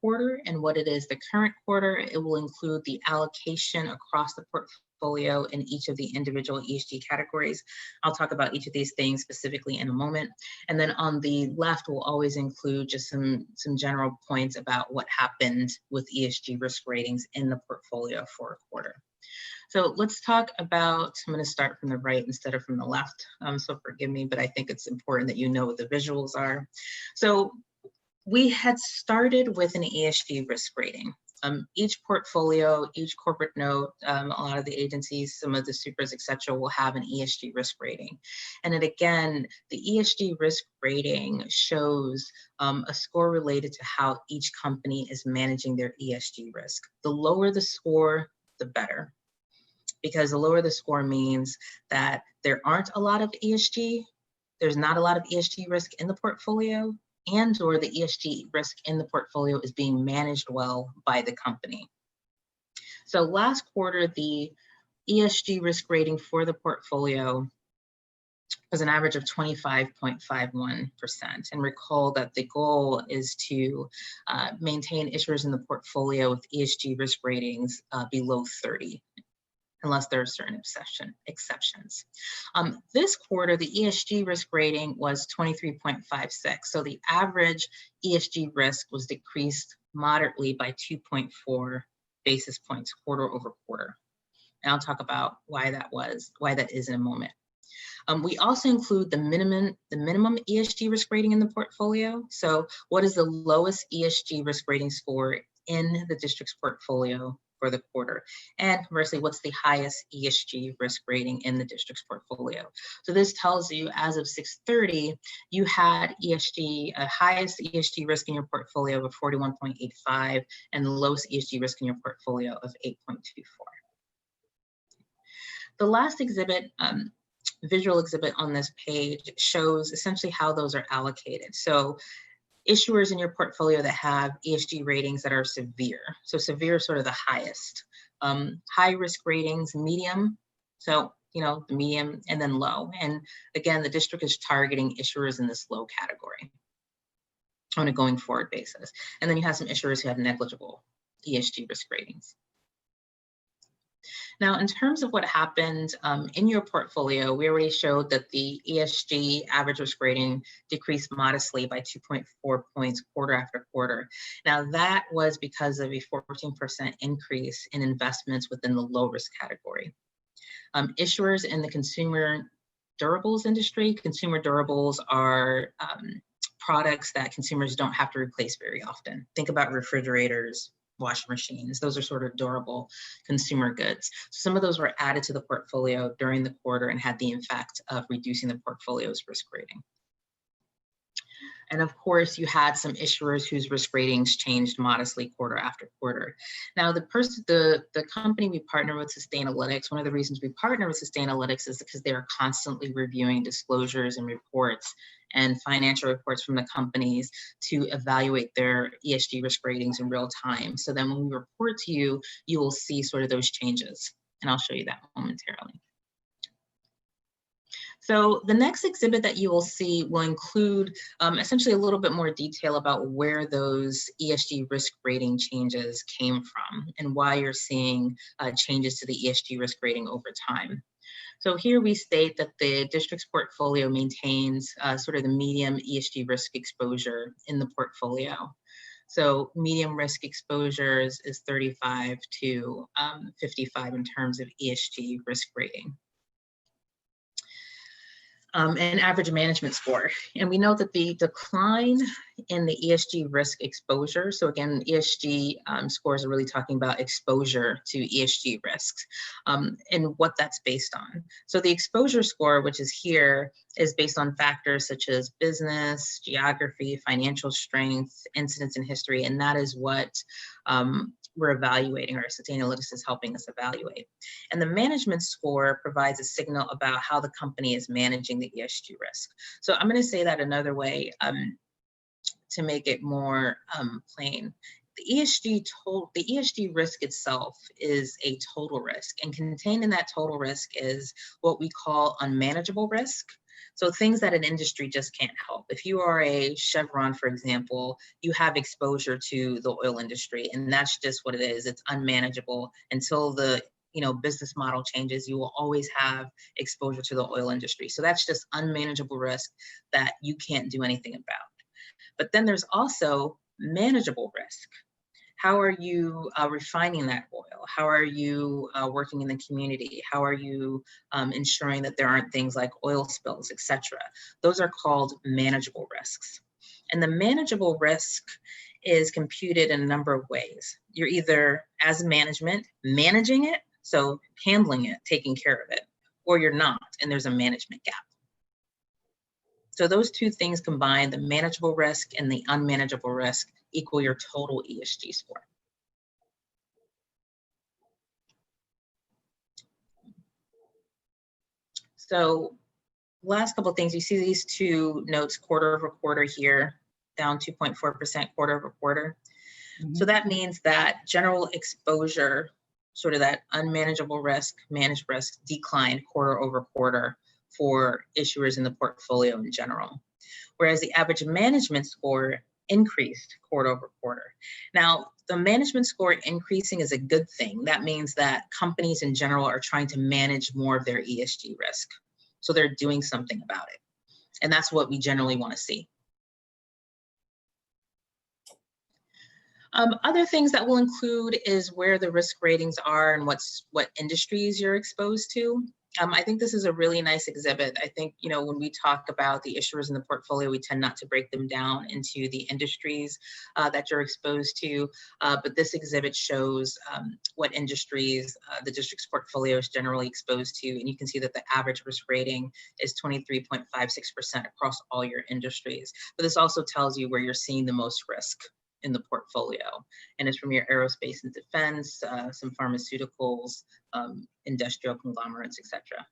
quarter and what it is the current quarter. It will include the allocation across the portfolio in each of the individual ESG categories. I'll talk about each of these things specifically in a moment. And then on the left, we'll always include just some general points about what happened with ESG risk ratings in the portfolio for a quarter. So let's talk about, I'm going to start from the right instead of from the left. So forgive me, but I think it's important that you know what the visuals are. So we had started with an ESG risk rating. Each portfolio, each corporate note, a lot of the agencies, some of the supers, et cetera, will have an ESG risk rating. And then again, the ESG risk rating shows a score related to how each company is managing their ESG risk. The lower the score, the better. Because the lower the score means that there aren't a lot of ESG, there's not a lot of ESG risk in the portfolio, and or the ESG risk in the portfolio is being managed well by the company. So last quarter, the ESG risk rating for the portfolio was an average of 25.51%. And recall that the goal is to maintain issuers in the portfolio with ESG risk ratings below 30. Unless there are certain exceptions. This quarter, the ESG risk rating was 23.56. So the average ESG risk was decreased moderately by 2.4 basis points quarter over quarter. And I'll talk about why that is in a moment. We also include the minimum ESG risk rating in the portfolio. So what is the lowest ESG risk rating score in the district's portfolio for the quarter? And conversely, what's the highest ESG risk rating in the district's portfolio? So this tells you as of 6/30, you had highest ESG risk in your portfolio of 41.85 and the lowest ESG risk in your portfolio of 8.24. The last exhibit, visual exhibit on this page shows essentially how those are allocated. So issuers in your portfolio that have ESG ratings that are severe. So severe is sort of the highest. High risk ratings, medium. So, the medium and then low. And again, the district is targeting issuers in this low category on a going forward basis. And then you have some issuers who have negligible ESG risk ratings. Now, in terms of what happened in your portfolio, we already showed that the ESG average risk rating decreased modestly by 2.4 points quarter after quarter. Now, that was because of a 14% increase in investments within the low risk category. Issuers in the consumer durables industry, consumer durables are products that consumers don't have to replace very often. Think about refrigerators, washing machines. Those are sort of durable consumer goods. So some of those were added to the portfolio during the quarter and had the effect of reducing the portfolio's risk rating. And of course, you had some issuers whose risk ratings changed modestly quarter after quarter. Now, the company we partner with, Sustainalytics, one of the reasons we partner with Sustainalytics is because they are constantly reviewing disclosures and reports and financial reports from the companies to evaluate their ESG risk ratings in real time. So then when we report to you, you will see sort of those changes. And I'll show you that momentarily. So the next exhibit that you will see will include essentially a little bit more detail about where those ESG risk rating changes came from and why you're seeing changes to the ESG risk rating over time. So here we state that the district's portfolio maintains sort of the medium ESG risk exposure in the portfolio. So medium risk exposures is 35 to 55 in terms of ESG risk rating. And average management score. And we know that the decline in the ESG risk exposure, so again, ESG scores are really talking about exposure to ESG risks and what that's based on. So the exposure score, which is here, is based on factors such as business, geography, financial strength, incidents in history, and that is what we're evaluating, or Sustainalytics is helping us evaluate. And the management score provides a signal about how the company is managing the ESG risk. So I'm going to say that another way to make it more plain. The ESG risk itself is a total risk, and contained in that total risk is what we call unmanageable risk. So things that an industry just can't help. If you are a Chevron, for example, you have exposure to the oil industry, and that's just what it is. It's unmanageable until the business model changes. You will always have exposure to the oil industry. So that's just unmanageable risk that you can't do anything about. But then there's also manageable risk. How are you refining that oil? How are you working in the community? How are you ensuring that there aren't things like oil spills, etc.? Those are called manageable risks. And the manageable risk is computed in a number of ways. You're either, as management, managing it, so handling it, taking care of it, or you're not, and there's a management gap. So those two things combined, the manageable risk and the unmanageable risk, equal your total ESG score. So last couple of things, you see these two notes quarter over quarter here, down 2.4% quarter over quarter. So that means that general exposure, sort of that unmanageable risk, managed risk, declined quarter over quarter for issuers in the portfolio in general. Whereas the average management score increased quarter over quarter. Now, the management score increasing is a good thing. That means that companies in general are trying to manage more of their ESG risk. So they're doing something about it. And that's what we generally want to see. Other things that will include is where the risk ratings are and what industries you're exposed to. I think this is a really nice exhibit. I think, when we talk about the issuers in the portfolio, we tend not to break them down into the industries that you're exposed to. But this exhibit shows what industries the district's portfolio is generally exposed to. And you can see that the average risk rating is 23.56% across all your industries. But this also tells you where you're seeing the most risk in the portfolio, and it's from your aerospace and defense, some pharmaceuticals, industrial conglomerates, etc.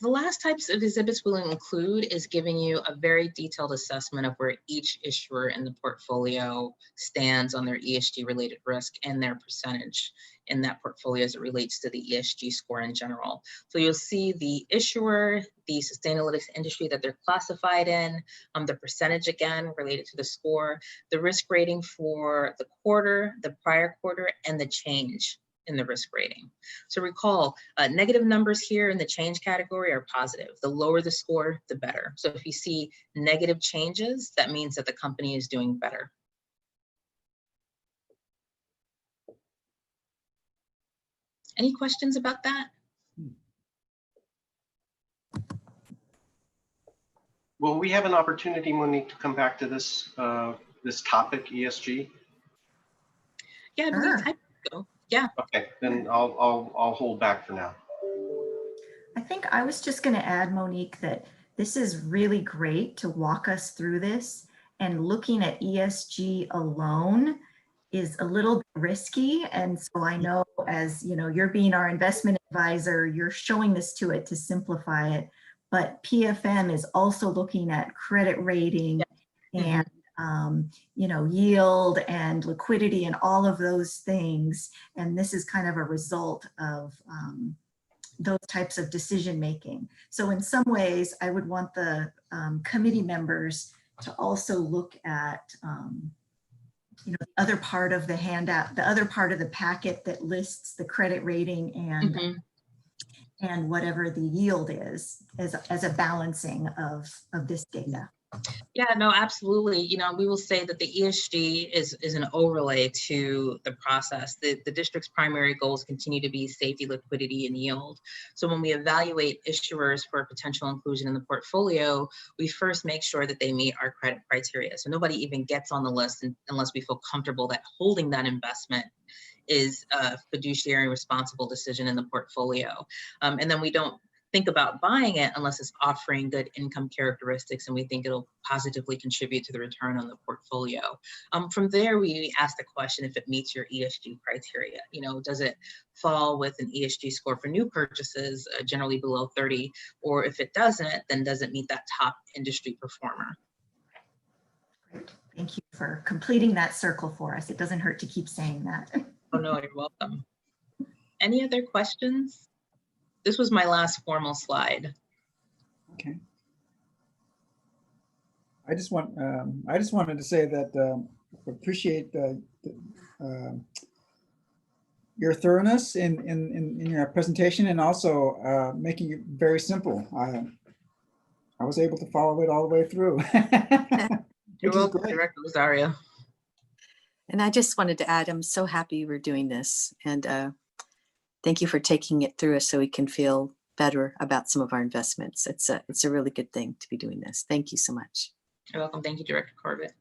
The last types of exhibits we'll include is giving you a very detailed assessment of where each issuer in the portfolio stands on their ESG related risk and their percentage in that portfolio as it relates to the ESG score in general. So you'll see the issuer, the Sustainalytics industry that they're classified in, the percentage again related to the score, the risk rating for the quarter, the prior quarter, and the change in the risk rating. So recall, negative numbers here in the change category are positive. The lower the score, the better. So if you see negative changes, that means that the company is doing better. Any questions about that? Will we have an opportunity, Monique, to come back to this this topic, ESG? Yeah, I believe so. Yeah. Okay, then I'll hold back for now. I think I was just going to add, Monique, that this is really great to walk us through this, and looking at ESG alone is a little bit risky. And so I know, as you're being our investment advisor, you're showing this to it to simplify it. But PFM is also looking at credit rating and yield and liquidity and all of those things. And this is kind of a result of those types of decision making. So in some ways, I would want the committee members to also look at the other part of the handout, the other part of the packet that lists the credit rating and whatever the yield is as a balancing of this data. Yeah, no, absolutely. You know, we will say that the ESG is an overlay to the process. The district's primary goals continue to be safety, liquidity, and yield. So when we evaluate issuers for potential inclusion in the portfolio, we first make sure that they meet our credit criteria. So nobody even gets on the list unless we feel comfortable that holding that investment is a fiduciary responsible decision in the portfolio. And then we don't think about buying it unless it's offering good income characteristics and we think it'll positively contribute to the return on the portfolio. From there, we ask the question if it meets your ESG criteria. You know, does it fall with an ESG score for new purchases, generally below 30, or if it doesn't, then does it meet that top industry performer? Great. Thank you for completing that circle for us. It doesn't hurt to keep saying that. Oh no, you're welcome. Any other questions? This was my last formal slide. Okay. I just wanted to say that appreciate your thoroughness in your presentation, and also making it very simple. I was able to follow it all the way through. You're welcome, Director Rosario. And I just wanted to add, I'm so happy we're doing this, and thank you for taking it through us so we can feel better about some of our investments. It's a really good thing to be doing this. Thank you so much. You're welcome. Thank you, Director Corbett.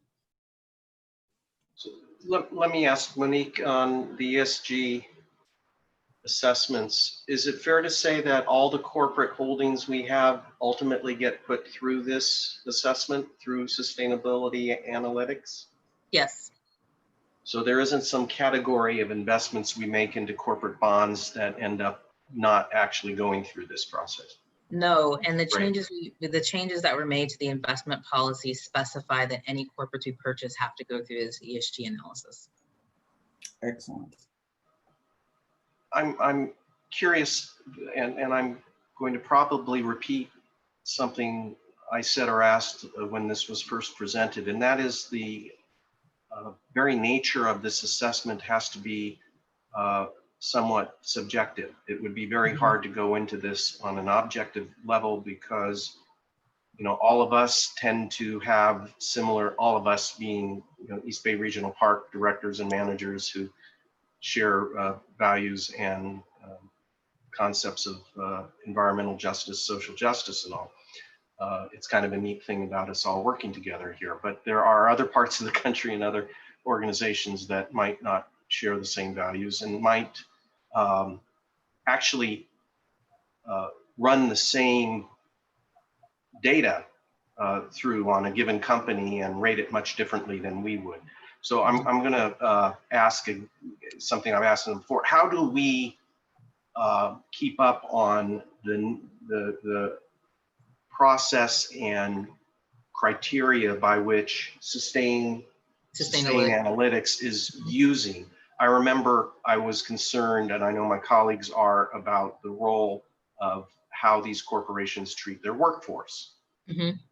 So let me ask Monique on the ESG assessments. Is it fair to say that all the corporate holdings we have ultimately get put through this assessment through sustainability analytics? Yes. So there isn't some category of investments we make into corporate bonds that end up not actually going through this process? No, and the Right. changes that were made to the investment policy specify that any corporates we purchase have to go through this ESG analysis. Excellent. I'm curious, and I'm going to probably repeat something I said or asked when this was first presented, and that is the very nature of this assessment has to be somewhat subjective. It would be very hard to go into this on an objective level because, you know, all of us tend to have similar, all of us being, you know, East Bay Regional Park directors and managers who share values and concepts of environmental justice, social justice and all. It's kind of a neat thing about us all working together here, but there are other parts of the country and other organizations that might not share the same values and might actually run the same data through on a given company and rate it much differently than we would. So I'm going to ask something I've asked them before. How do we keep up on the process and criteria by which Sustain Analytics is using? I remember I was concerned, and I know my colleagues are, about the role of how these corporations treat their workforce,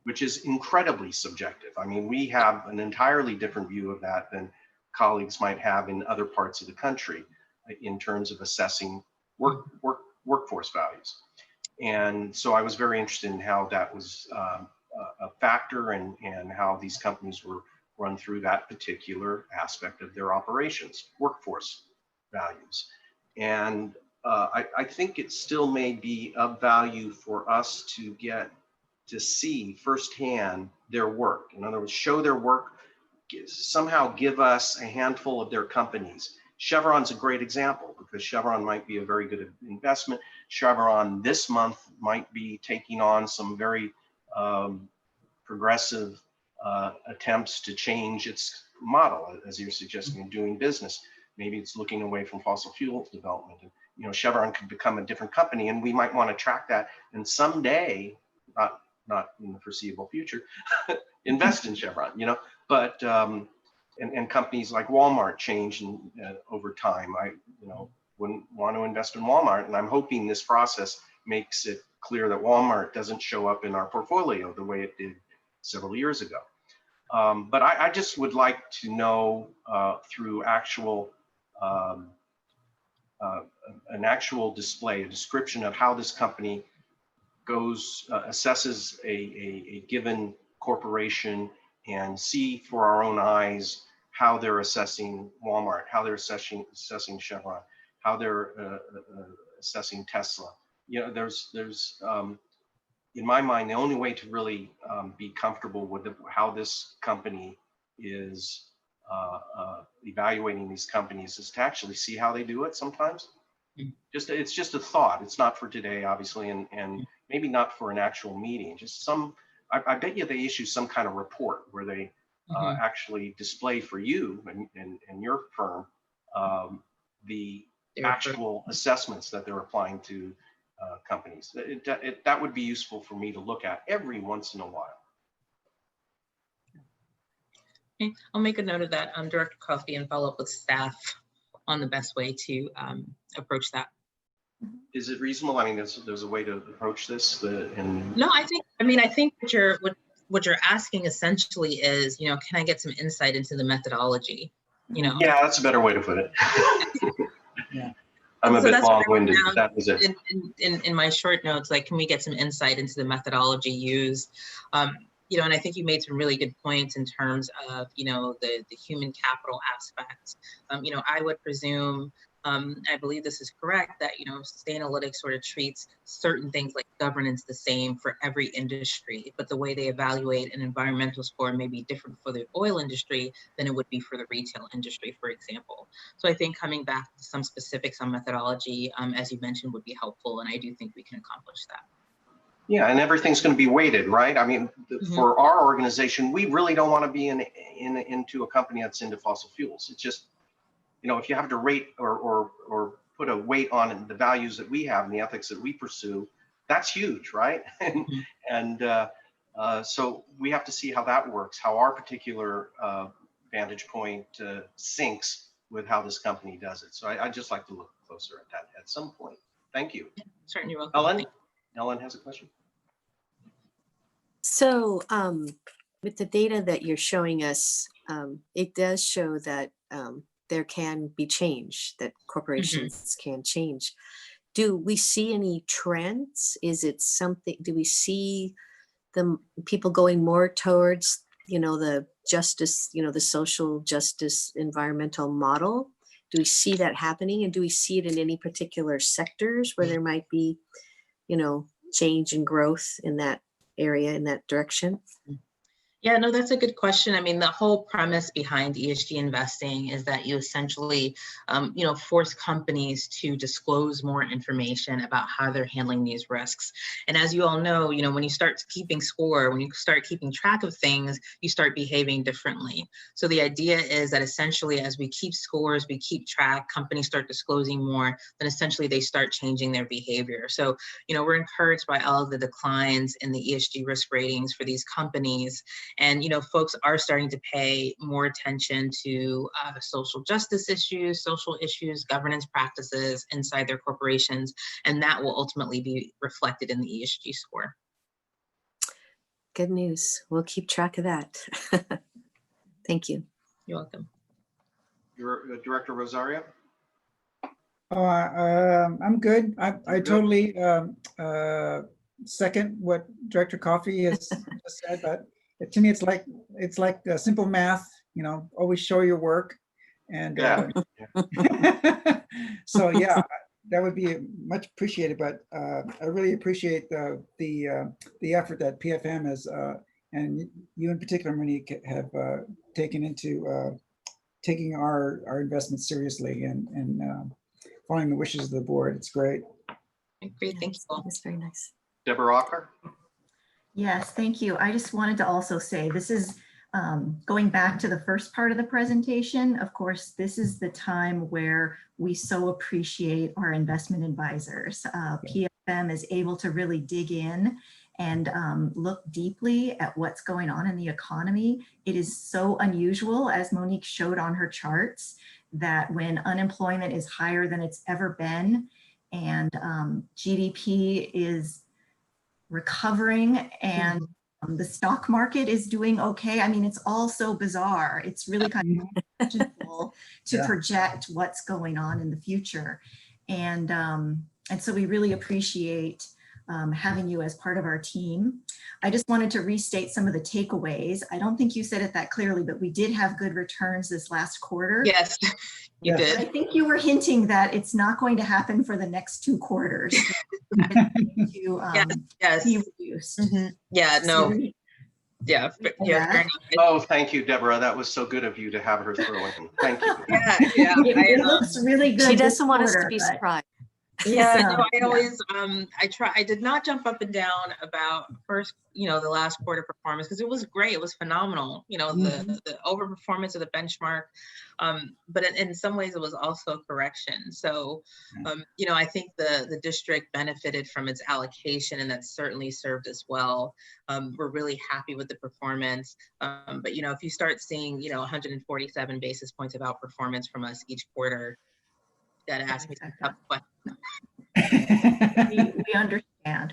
which is incredibly subjective. I mean, we have an entirely different view of that than colleagues might have in other parts of the country in terms of assessing workforce values. And so I was very interested in how that was a factor and how these companies were run through that particular aspect of their operations, workforce values. And I think it still may be of value for us to get to see firsthand their work. In other words, show their work, somehow give us a handful of their companies. Chevron's a great example because Chevron might be a very good investment. Chevron this month might be taking on some very progressive attempts to change its model, as you're suggesting, in doing business. Maybe it's looking away from fossil fuel development. And, you know, Chevron could become a different company, and we might want to track that. And someday, not in the foreseeable future, invest in Chevron. You know, but and companies like Walmart change over time. wouldn't want to invest in Walmart. And I'm hoping this process makes it clear that Walmart doesn't show up in our portfolio the way it did several years ago. But I just would like to know through actual an actual display, a description of how this company goes, assesses a given corporation and see for our own eyes how they're assessing Walmart, how they're assessing Chevron, how they're assessing Tesla. You know, there's in my mind, the only way to really be comfortable with how this company is evaluating these companies is to actually see how they do it sometimes. It's just a thought. It's not for today, obviously, and maybe not for an actual meeting. Just I bet you they issue some kind of report where they actually display for you and your firm the actual assessments that they're applying to companies. That would be useful for me to look at every once in a while. Okay, I'll make a note of that, Director Coffey, and follow up with staff on the best way to approach that. Is it reasonable? I mean, there's a way to approach this. No, I think what you're asking essentially is, you know, can I get some insight into the methodology? You know. Yeah, that's a better way to put it. Yeah. I'm a So bit long-winded, but that was it. In my short notes, like, can we get some insight into the methodology used? You know, and I think you made some really good points in terms of, you know, the human capital aspect. You know, I would presume, I believe this is correct, that, you know, Sustainalytics sort of treats certain things like governance the same for every industry, but the way they evaluate an environmental score may be different for the oil industry than it would be for the retail industry, for example. So I think coming back to some specifics on methodology, as you mentioned, would be helpful, and I do think we can accomplish that. Yeah, and everything's going to be weighted, right? I mean, for our organization, we really don't want to be into a company that's into fossil fuels. It's just, you know, if you have to rate or put a weight on the values that we have and the ethics that we pursue, that's huge, right? So we have to see how that works, how our particular vantage point syncs with how this company does it. So I'd just like to look closer at that at some point. Thank you. Certainly, you're welcome. Ellen has a question. So with the data that you're showing us, it does show that there can be change, that corporations can change. Do we see any trends? Is it something, do we see the people going more towards, you know, the justice, you know, the social justice environmental model? Do we see that happening? And do we see it in any particular sectors where there might be, you know, change and growth in that area, in that direction? Yeah, no, that's a good question. I mean, the whole premise behind ESG investing is that you essentially, you know, force companies to disclose more information about how they're handling these risks. And as you all know, you know, when you start keeping score, when you start keeping track of things, you start behaving differently. So the idea is that essentially, as we keep scores, we keep track, companies start disclosing more, then essentially they start changing their behavior. So, you know, we're encouraged by all of the declines in the ESG risk ratings for these companies. And, you know, folks are starting to pay more attention to social justice issues, social issues, governance practices inside their corporations, and that will ultimately be reflected in the ESG score. Good news. We'll keep track of that. Thank you. You're welcome. Director Rosario? Oh, I'm good. I totally second what Director Coffey has just said, but to me, it's like simple math, you know, always show your work. And so, yeah, that would be much appreciated. But I really appreciate the effort that PFM has, and you in particular, Monique, have taken into taking our investments seriously and following the wishes of the board. It's great. Great, thank you all. That's very nice. Deborah Ocker? Yes, thank you. I just wanted to also say, this is going back to the first part of the presentation. Of course, this is the time where we so appreciate our investment advisors. PFM is able to really dig in and look deeply at what's going on in the economy. It is so unusual, as Monique showed on her charts, that when unemployment is higher than it's ever been and GDP is recovering and the stock market is doing okay. I mean, it's all so bizarre. It's really kind of unimaginable to Yeah. project what's going on in the future. And so we really appreciate having you as part of our team. I just wanted to restate some of the takeaways. I don't think you said it that clearly, but we did have good returns this last quarter. Yes, you Yes. I did. think you were hinting that it's not going to happen for the next 2 quarters. It's going to Yes. be reduced. Yeah, So no, we- yeah, Yeah. fair enough. Oh, thank you, Deborah. That was so good of you to have her throw in. Thank you. Yeah, yeah. It looks really good. She this doesn't want us to quarter, be but surprised. Yeah, it's, no, I yeah. always, I did not jump up and down about first, the last quarter performance, because it was great. It was phenomenal, the overperformance of the benchmark. But in some ways it was also a correction. So, I think the district benefited from its allocation, and that certainly served us well. We're really happy with the performance. But, if you start seeing, 147 basis points of outperformance from us each quarter, you got to ask me some tough questions.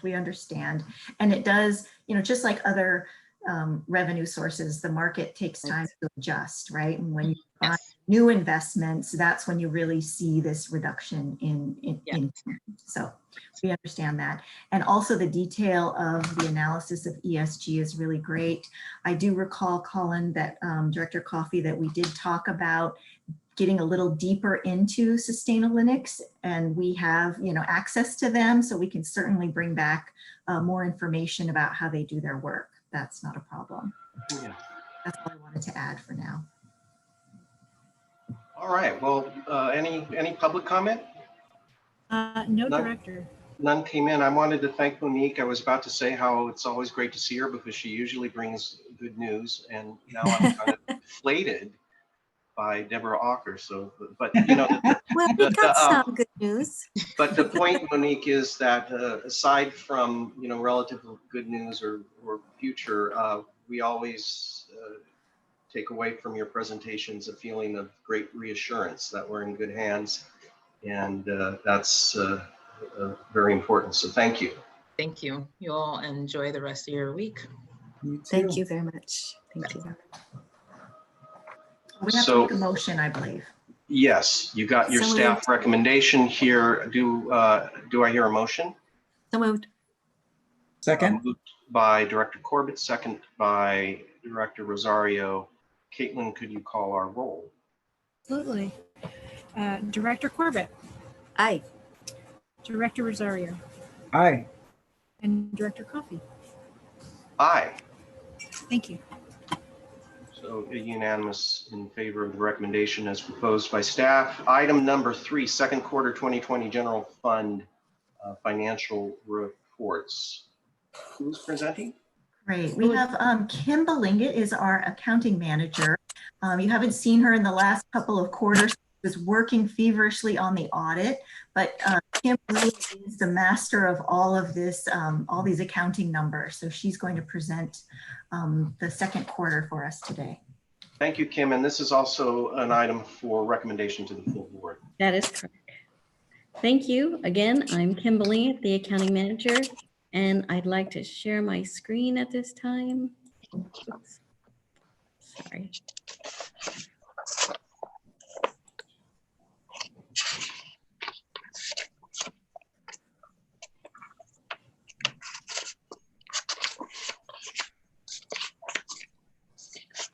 We understand. And it does, just like other revenue sources, the market takes time to adjust, right? And when you buy new investments, that's when you really see this reduction in income. So we understand that. And also the detail of the analysis of ESG is really great. I do recall, Colin, that Director Coffey, that we did talk about getting a little deeper into Sustainalytics, and we have, access to them, so we can certainly bring back more information about how they do their work. That's not a problem. Yeah. That's all I wanted to add for now. All right. Well, any public comment? No, None? Director. None came in. I wanted to thank Monique. I was about to say how it's always great to see her because she usually brings good news, and now I'm kind of deflated by Deborah Ocker. So, but Well, we got some good news. but the point, Monique, is that aside from relative good news or future, we always take away from your presentations a feeling of great reassurance that we're in good hands, and that's very important. So thank you. Thank you. You all enjoy the rest of your week. Thank you very much. Thank you. We have to make a motion, I believe. Yes, you got your So staff moved. recommendation here. Do I hear a motion? So moved. Second, Moved by Director Corbett, second by Director Rosario. Caitlin, could you call our roll? Absolutely. Director Corbett, Aye. Director Rosario, aye. and Director Coffey. Aye. Thank you. So unanimous in favor of the recommendation as proposed by staff. Item number 3, second quarter 2020 general fund financial reports. Who's presenting? Great. We have Kim Belingit is our accounting manager. You haven't seen her in the last couple of quarters. She was working feverishly on the audit, but Kim really is the master of all of this, all these accounting numbers. So she's going to present the second quarter for us today. Thank you, Kim. And this is also an item for recommendation to the full board. That is correct. Thank you. Again, I'm Kimberly, the accounting manager, and I'd like to share my screen at this time. Oops. Sorry.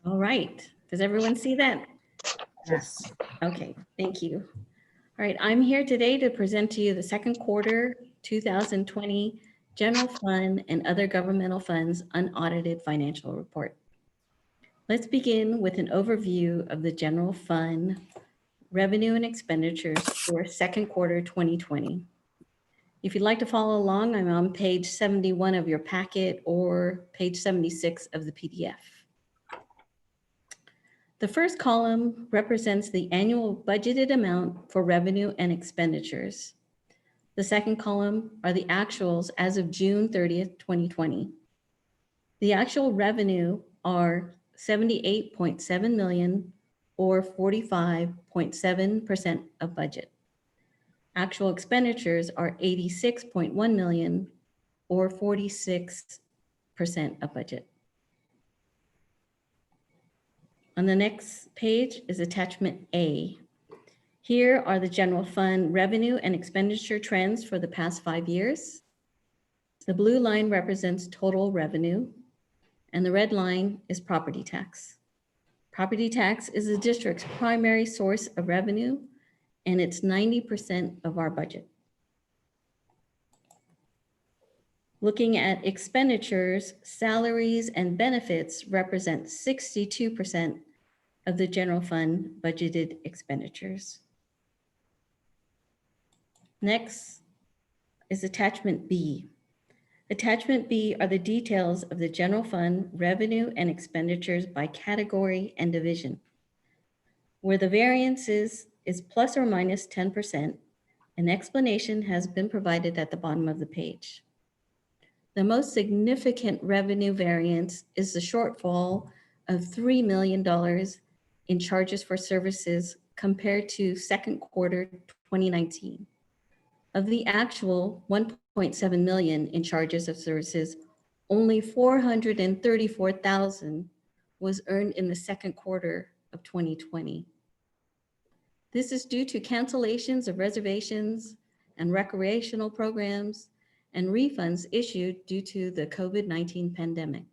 All right. Does everyone see that? Yes. Okay, thank you. All right, I'm here today to present to you the second quarter 2020 general fund and other governmental funds unaudited financial report. Let's begin with an overview of the general fund revenue and expenditures for second quarter 2020. If you'd like to follow along, I'm on page 71 of your packet or page 76 of the PDF. The first column represents the annual budgeted amount for revenue and expenditures. The second column are the actuals as of June 30th, 2020. The actual revenue are $78.7 million or 45.7% of budget. Actual expenditures are 86.1 million, or 46% of budget. On the next page is attachment A. Here are the general fund revenue and expenditure trends for the past 5 years. The blue line represents total revenue, and the red line is property tax. Property tax is the district's primary source of revenue, and it's 90% of our budget. Looking at expenditures, salaries and benefits represent 62% of the general fund budgeted expenditures. Next is attachment B. Attachment B are the details of the general fund revenue and expenditures by category and division. Where the variance is plus or minus 10%, an explanation has been provided at the bottom of the page. The most significant revenue variance is the shortfall of $3 million in charges for services compared to second quarter 2019. Of the actual 1.7 million in charges of services, only 434,000 was earned in the second quarter of 2020. This is due to cancellations of reservations and recreational programs and refunds issued due to the COVID-19 pandemic.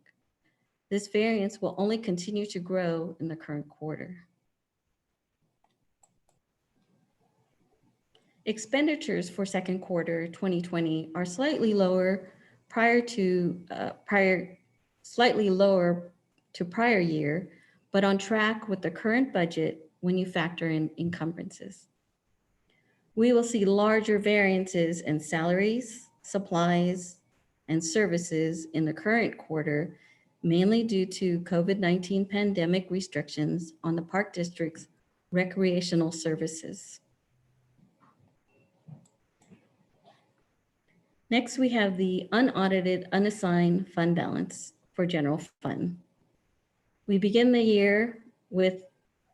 This variance will only continue to grow in the current quarter. Expenditures for second quarter 2020 are slightly lower slightly lower to prior year, but on track with the current budget when you factor in encumbrances. We will see larger variances in salaries, supplies, and services in the current quarter, mainly due to COVID-19 pandemic restrictions on the Park District's recreational services. Next, we have the unaudited, unassigned fund balance for general fund. We begin the year with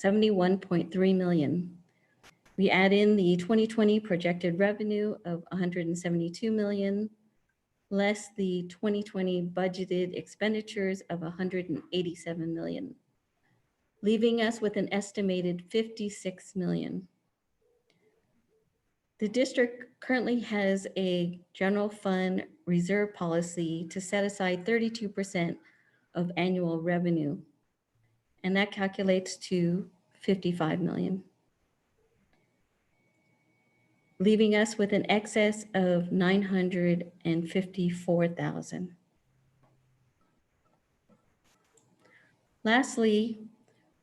71.3 million. We add in the 2020 projected revenue of 172 million, less the 2020 budgeted expenditures of 187 million, leaving us with an estimated 56 million. The district currently has a general fund reserve policy to set aside 32% of annual revenue, and that calculates to 55 million, leaving us with an excess of 954,000. Lastly,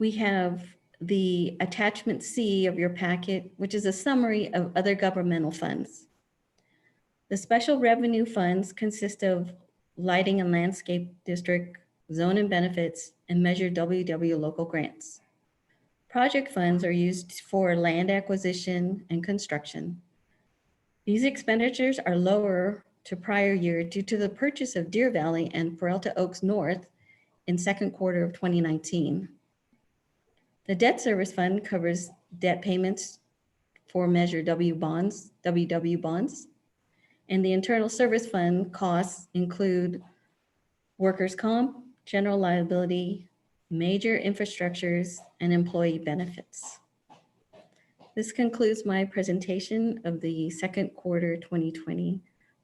we have the attachment C of your packet, which is a summary of other governmental funds. The special revenue funds consist of lighting and landscape district, zone and benefits, and Measure WW local grants. Project funds are used for land acquisition and construction. These expenditures are lower to prior year due to the purchase of Deer Valley and Peralta Oaks North in second quarter of 2019. The debt service fund covers debt payments for Measure WW bonds, and the internal service fund costs include workers' comp, general liability, major infrastructures, and employee benefits. This concludes my presentation of the second quarter 2020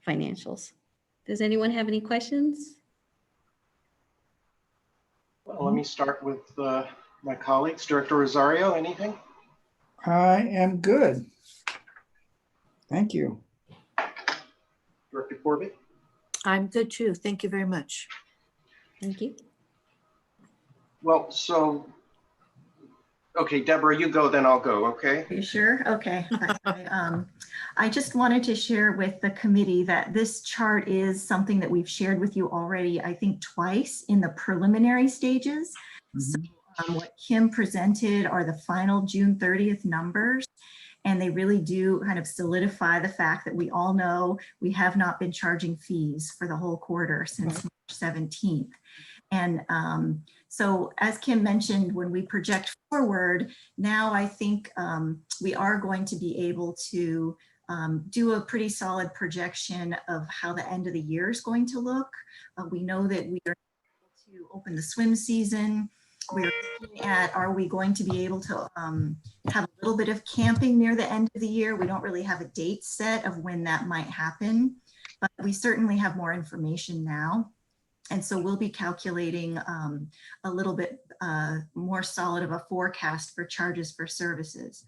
financials. Does anyone have any questions? Well, let me start with my colleagues. Director Rosario, anything? I am good. Thank you. Director Corbett? I'm good too. Thank you very much. Thank you. Well, so, okay, Deborah, you go, then I'll go, okay? Are you sure? Okay. I just wanted to share with the committee that this chart is something that we've shared with you already, I think twice in the preliminary stages. So, what Kim presented are the final June 30th numbers, and they really do kind of solidify the fact that we all know we have not been charging fees for the whole quarter since March 17th. And So as Kim mentioned, when we project forward, now I think we are going to be able to do a pretty solid projection of how the end of the year is going to look. We know that we are able to open the swim season. We're looking at, are we going to be able to have a little bit of camping near the end of the year? We don't really have a date set of when that might happen, but we certainly have more information now. And so we'll be calculating a little bit more solid of a forecast for charges for services.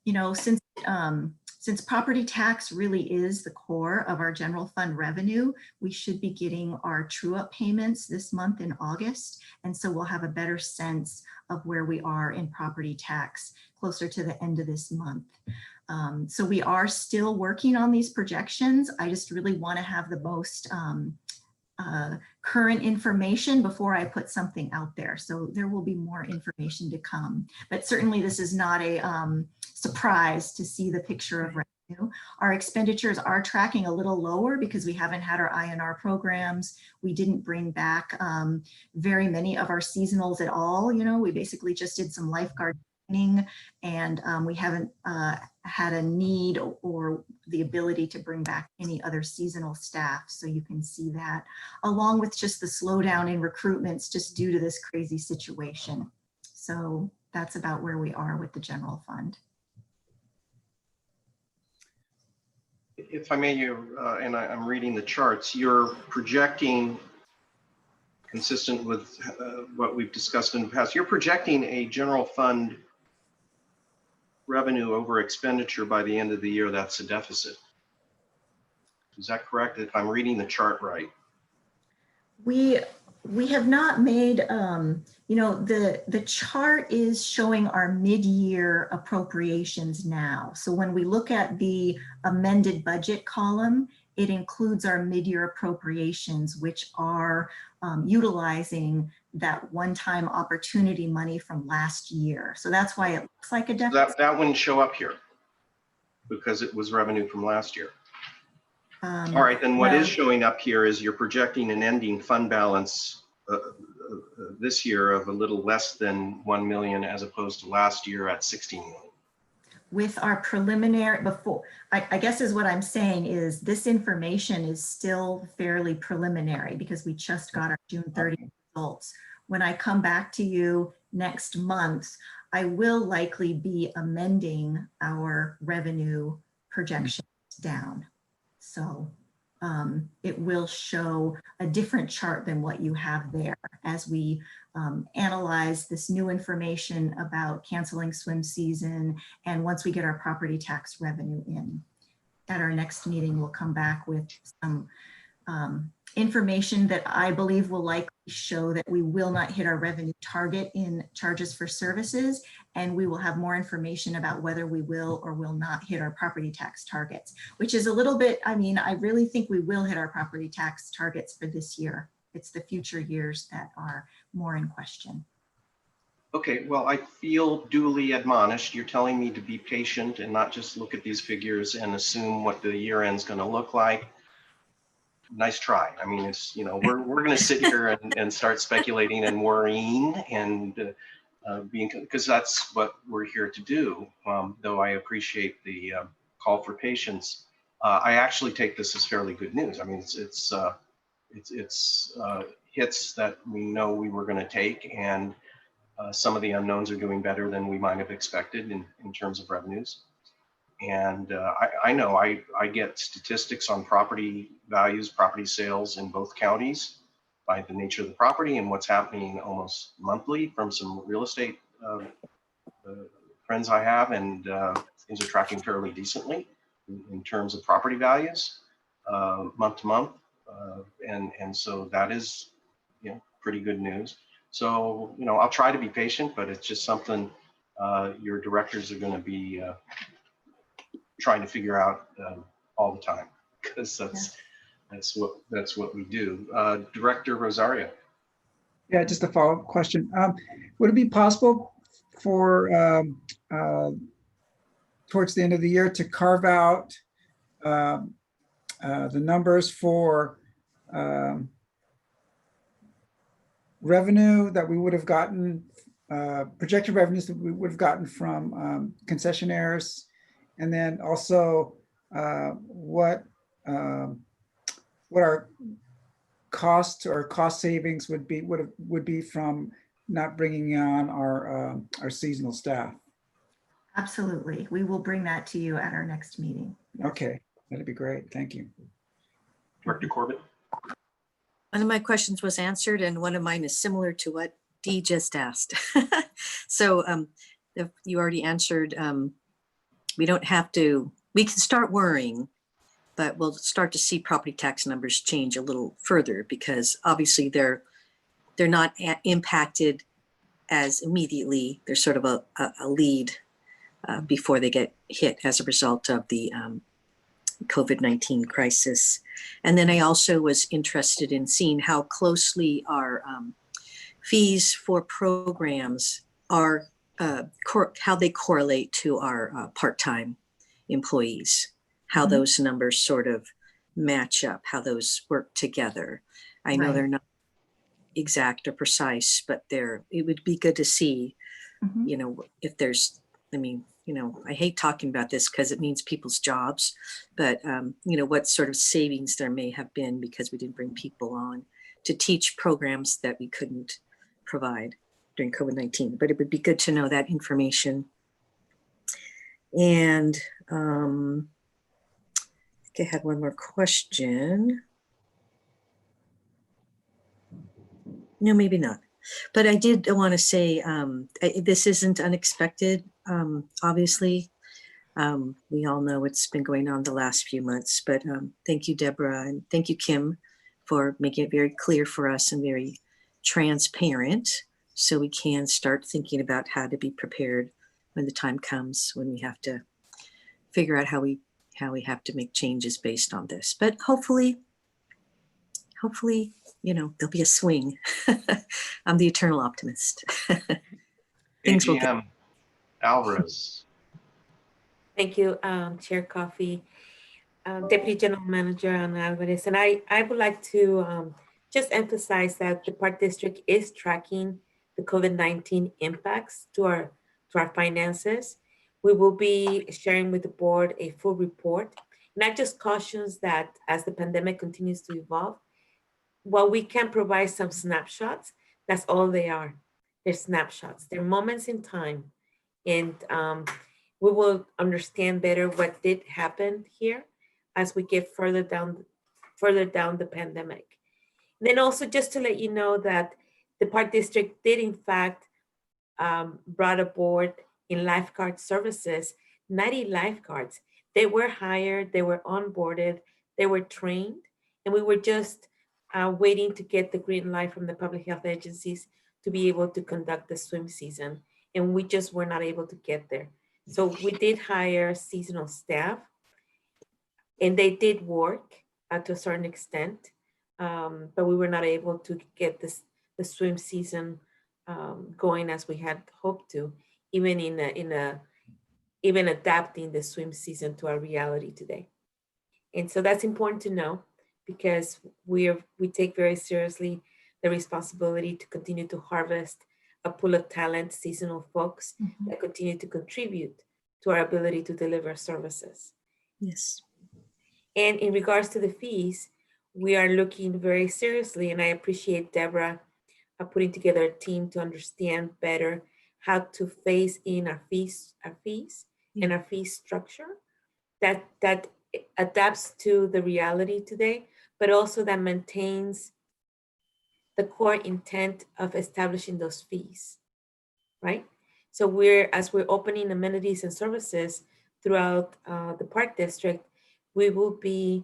You know, since property tax really is the core of our general fund revenue, we should be getting our true-up payments this month in August. And so we'll have a better sense of where we are in property tax closer to the end of this month. So we are still working on these projections. I just really want to have the most current information before I put something out there. So there will be more information to come, but certainly this is not a surprise to see the picture of revenue. Our expenditures are tracking a little lower because we haven't had our INR programs. We didn't bring back very many of our seasonals at all. You know, we basically just did some lifeguard training, and we haven't had a need or the ability to bring back any other seasonal staff. So you can see that, along with just the slowdown in recruitments just due to this crazy situation. So that's about where we are with the general fund. If I may, and I'm reading the charts, you're projecting, consistent with what we've discussed in the past, you're projecting a general fund revenue over expenditure by the end of the year that's a deficit. Is that correct, if I'm reading the chart right? We have not made, you know, the chart is showing our mid-year appropriations now. So when we look at the amended budget column, it includes our mid-year appropriations, which are utilizing that one-time opportunity money from last year. So that's why it looks like a deficit. That wouldn't show up here because it was revenue from last year. All right, then what is showing up here is you're projecting an ending fund balance this year of a little less than 1 million as opposed to last year at 16 million. With our preliminary, I guess is what I'm saying is this information is still fairly preliminary because we just got our June 30th results. When I come back to you next month, I will likely be amending our revenue projections down. So it will show a different chart than what you have there as we analyze this new information about canceling swim season. And once we get our property tax revenue in, at our next meeting, we'll come back with some information that I believe will likely show that we will not hit our revenue target in charges for services, and we will have more information about whether we will or will not hit our property tax targets, which is a little bit, I mean, I really think we will hit our property tax targets for this year. It's the future years that are more in question. Okay, well, I feel duly admonished. You're telling me to be patient and not just look at these figures and assume what the year end's going to look like. Nice try. I mean, it's, you know, we're going to sit here and start speculating and worrying and being, because that's what we're here to do. Though I appreciate the call for patience. I actually take this as fairly good news. I mean, it's hits that we know we were going to take, and some of the unknowns are doing better than we might have expected in terms of revenues. And I know I get statistics on property values, property sales in both counties by the nature of the property and what's happening almost monthly from some real estate friends I have, and things are tracking fairly decently in terms of property values month to month. And so that is, you know, pretty good news. So, you know, I'll try to be patient, but it's just something your directors are going to be trying to figure out all the time, because that's what we do. Director Rosario. Yeah, just a follow-up question. Would it be possible for towards the end of the year to carve out the numbers for revenue that we would have gotten, projected revenues that we would have gotten from concessionaires, and then also what our cost or cost savings would be from not bringing on our seasonal staff. Absolutely. We will bring that to you at our next meeting. Yes. Okay, that'd be great. Thank you. Director Corbett? One of my questions was answered, and one of mine is similar to what Dee just asked. So if you already answered, we don't have to, we can start worrying, but we'll start to see property tax numbers change a little further because obviously they're not impacted as immediately. They're sort of a lead before they get hit as a result of the COVID-19 crisis. And then I also was interested in seeing how closely our fees for programs are, how they correlate to our part-time employees, how those numbers sort of match up, how those work together. I know they're not exact or precise, but it would be good to see, you know, if there's, I mean, you know, I hate talking about this because it means people's jobs, but, you know, what sort of savings there may have been because we didn't bring people on to teach programs that we couldn't provide during COVID-19. But it would be good to know that information. And I think I had one more question. No, maybe not. But I did want to say this isn't unexpected. Obviously, we all know what's been going on the last few months, but thank you, Deborah, and thank you, Kim, for making it very clear for us and very transparent so we can start thinking about how to be prepared when the time comes when we have to figure out how we have to make changes based on this. But hopefully, you know, there'll be a swing. I'm the eternal optimist. Things will AGM Alvarez. Thank you, Chair Coffey, Deputy General Manager Ana Alvarez. And I would like to just emphasize that the Park District is tracking the COVID-19 impacts to our finances. We will be sharing with the board a full report. And that just cautions that as the pandemic continues to evolve, while we can provide some snapshots, that's all they are. They're snapshots. They're moments in time. And we will understand better what did happen here as we get further down the pandemic. And then also just to let you know that the Park District did in fact brought aboard in lifeguard services, 90 lifeguards. They were hired, they were onboarded, they were trained, and we were just waiting to get the green light from the public health agencies to be able to conduct the swim season. And we just were not able to get there. So we did hire seasonal staff and they did work to a certain extent, but we were not able to get the swim season going as we had hoped to, even even adapting the swim season to our reality today. And so that's important to know because we take very seriously the responsibility to continue to harvest a pool of talent, seasonal folks that continue to contribute to our ability to deliver services. Yes. And in regards to the fees, we are looking very seriously, and I appreciate Deborah putting together a team to understand better how to phase in our fees and our fee structure that adapts to the reality today, but also that maintains the core intent of establishing those fees, right? So as we're opening amenities and services throughout the Park District, we will be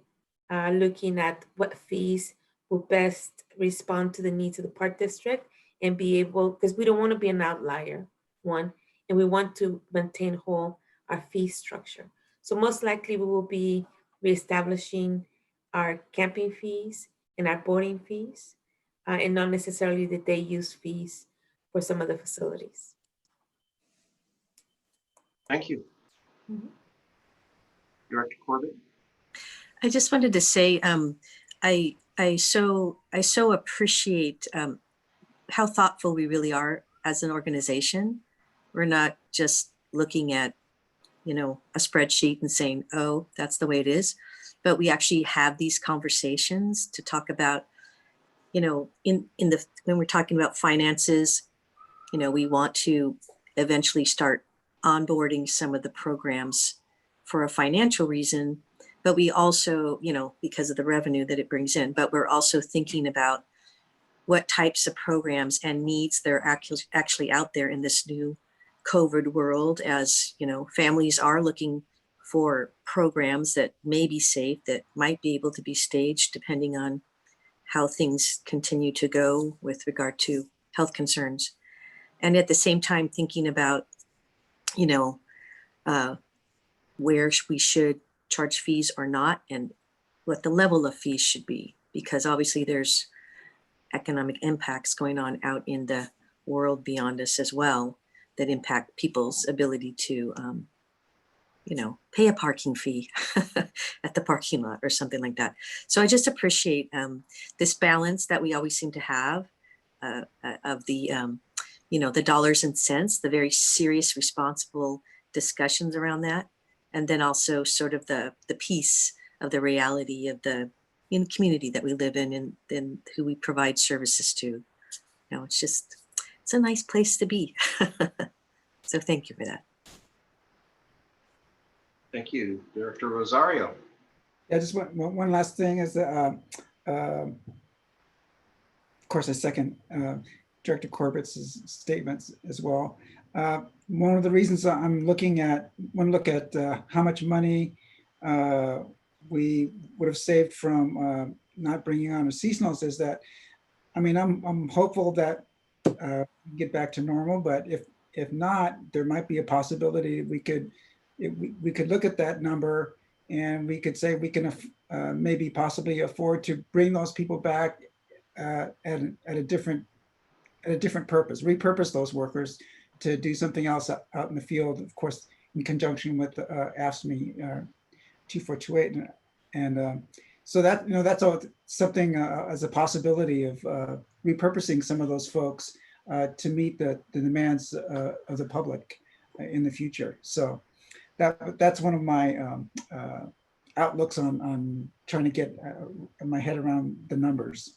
looking at what fees will best respond to the needs of the Park District and be able, because we don't want to be an outlier, one, and we want to maintain whole our fee structure. So most likely we will be reestablishing our camping fees and our boarding fees, and not necessarily the day use fees for some of the facilities. Thank you. Director Corbett? I just wanted to say, I so appreciate how thoughtful we really are as an organization. We're not just looking at, a spreadsheet and saying, oh, that's the way it is. But we actually have these conversations to talk about, when we're talking about finances, we want to eventually start onboarding some of the programs for a financial reason, but we also, because of the revenue that it brings in, but we're also thinking about what types of programs and needs there are actually out there in this new COVID world, as families are looking for programs that may be safe, that might be able to be staged depending on how things continue to go with regard to health concerns. And at the same time, thinking about, where we should charge fees or not, and what the level of fees should be, because obviously there's economic impacts going on out in the world beyond us as well that impact people's ability to, pay a parking fee at the parking lot or something like that. So I just appreciate this balance that we always seem to have of the, the dollars and cents, the very serious, responsible discussions around that. And then also sort of the piece of the reality of the community that we live in and who we provide services to. It's a nice place to be. So thank you for that. Thank you, Director Rosario. Yeah, just one last thing is that, of course, I second Director Corbett's statements as well. One of the reasons I'm looking at, one look at how much money we would have saved from not bringing on a seasonals is that, I'm hopeful that we get back to normal, but if not, there might be a possibility we could look at that number and we could say we can maybe possibly afford to bring those people back at a different purpose, repurpose those workers to do something else out in the field, of course, in conjunction with AFSCME 2428. And so that, that's something as a possibility of repurposing some of those folks to meet the demands of the public in the future. So that's one of my outlooks on trying to get my head around the numbers.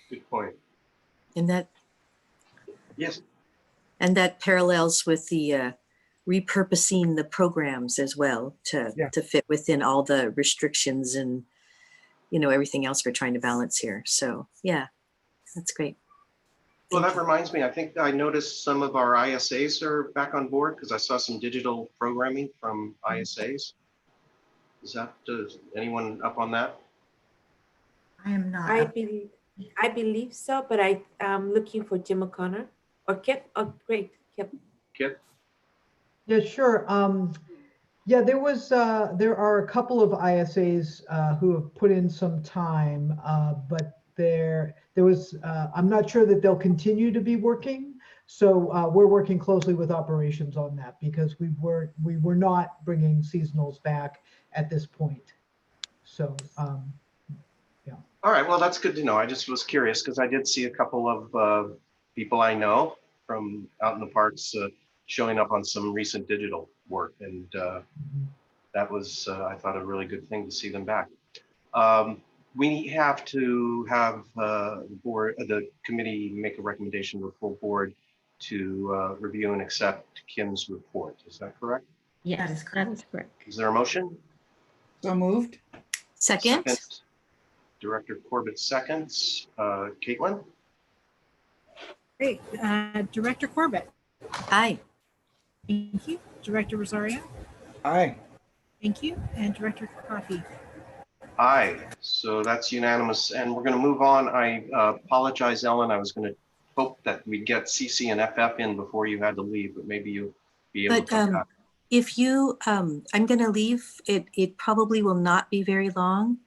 Good point. And that, yes, and that parallels with the repurposing the programs as well to fit within all the restrictions and everything else we're trying to balance here. So yeah, that's great. Well, that reminds me, I think I noticed some of our ISAs are back on board because I saw some digital programming from ISAs. Does anyone up on that? I am not. I believe so, but I'm looking for Jim O'Connor or Kip. Oh, great, Kip. Kip? Yeah, sure. Yeah, there are a couple of ISAs who have put in some time, but I'm not sure that they'll continue to be working. So we're working closely with operations on that because we were not bringing seasonals back at this point. So yeah. All right, well, that's good to know. I just was curious because I did see a couple of people I know from out in the parks showing up on some recent digital work, and that was, I thought, a really good thing to see them back. We have to have the committee make a recommendation to the full board to review and accept Kim's report. Is that correct? Yes, that is correct. Is there a motion? So moved. Second. Director Corbett seconds. Caitlin? Great. Director Corbett. Aye. Thank you. Director Rosario. Aye. Thank you. And Director Coffey. Aye. So that's unanimous. And we're going to move on. I apologize, Ellen. I was going to hope that we'd get CC and FF in before you had to leave, but maybe you'll be able to come back. If you, I'm going to leave. It probably will not be very long.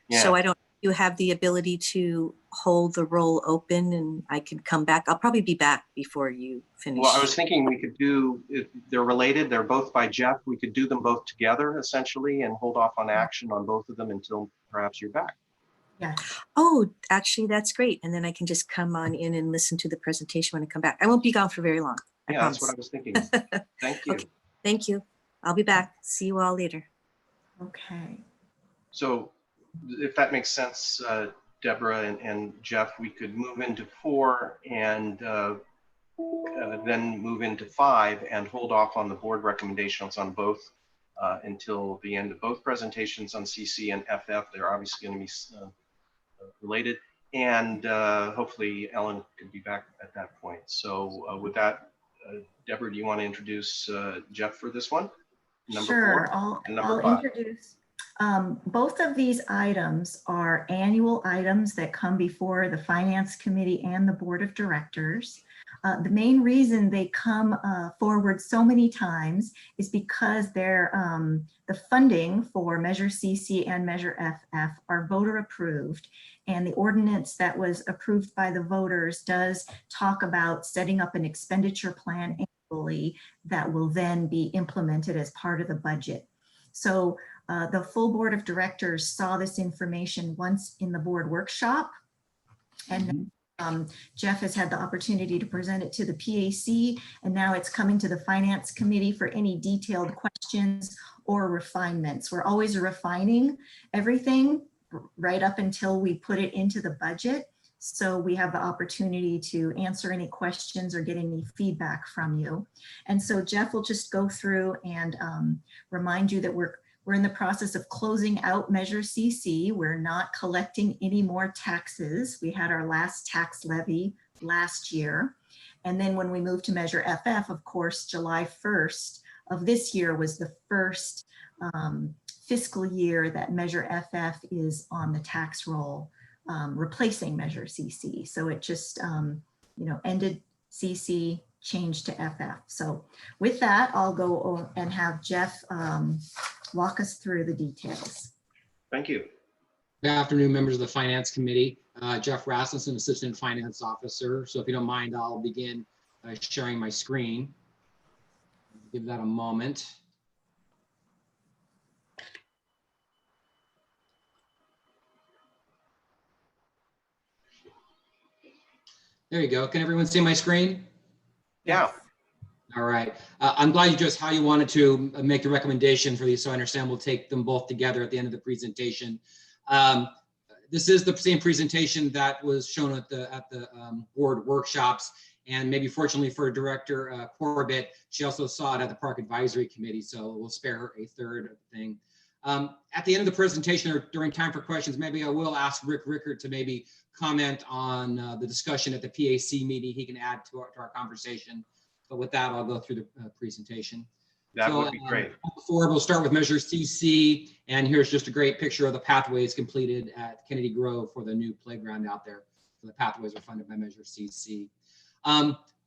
Yeah. So you have the ability to hold the roll open and I can come back. I'll probably be back before you finish. Well, I was thinking we could do, if they're related, they're both by Jeff. We could do them both together essentially and hold off on action on both of them until perhaps you're back. Yeah. Oh, actually, that's great. And then I can just come on in and listen to the presentation when I come back. I won't be gone for very long. I Yeah, that's what I promise. was thinking. Thank you. Okay, thank you. I'll be back. See you all later. Okay. So if that makes sense, Deborah and Jeff, we could move into 4 and then move into 5 and hold off on the board recommendations on both until the end of both presentations on CC and FF. They're obviously going to be related, and hopefully Ellen could be back at that point. So with that, Deborah, do you want to introduce Jeff for this one? Number Sure, 4 and number I'll 5. introduce. Both of these items are annual items that come before the Finance Committee and the Board of Directors. The main reason they come forward so many times is because they're the funding for Measure CC and Measure FF are voter approved, and the ordinance that was approved by the voters does talk about setting up an expenditure plan annually that will then be implemented as part of the budget. So the full Board of Directors saw this information once in the board workshop, and Jeff has had the opportunity to present it to the PAC, and now it's coming to the Finance Committee for any detailed questions or refinements. We're always refining everything right up until we put it into the budget. So we have the opportunity to answer any questions or get any feedback from you. And so Jeff will just go through and remind you that we're in the process of closing out Measure CC. We're not collecting any more taxes. We had our last tax levy last year. And then when we moved to Measure FF, of course, July 1st of this year was the first fiscal year that Measure FF is on the tax roll, replacing Measure CC. So it just, ended CC, changed to FF. So with that, I'll go and have Jeff walk us through the details. Thank you. Good afternoon, members of the Finance Committee. Jeff Rasmussen, Assistant Finance Officer. So if you don't mind, I'll begin sharing my screen. Give that a moment. There you go. Can everyone see my screen? Yeah. All right. I'm glad you just how you wanted to make the recommendation for these, so I understand we'll take them both together at the end of the presentation. This is the same presentation that was shown at the board workshops, and maybe fortunately for Director Corbett, she also saw it at the Park Advisory Committee, so we'll spare her a third thing. At the end of the presentation or during time for questions, maybe I will ask Rick Rickert to maybe comment on the discussion at the PAC meeting. He can add to our conversation. But with that, I'll go through the presentation. That would be great. We'll start with Measure CC, and here's just a great picture of the pathways completed at Kennedy Grove for the new playground out there. So the pathways are funded by Measure CC.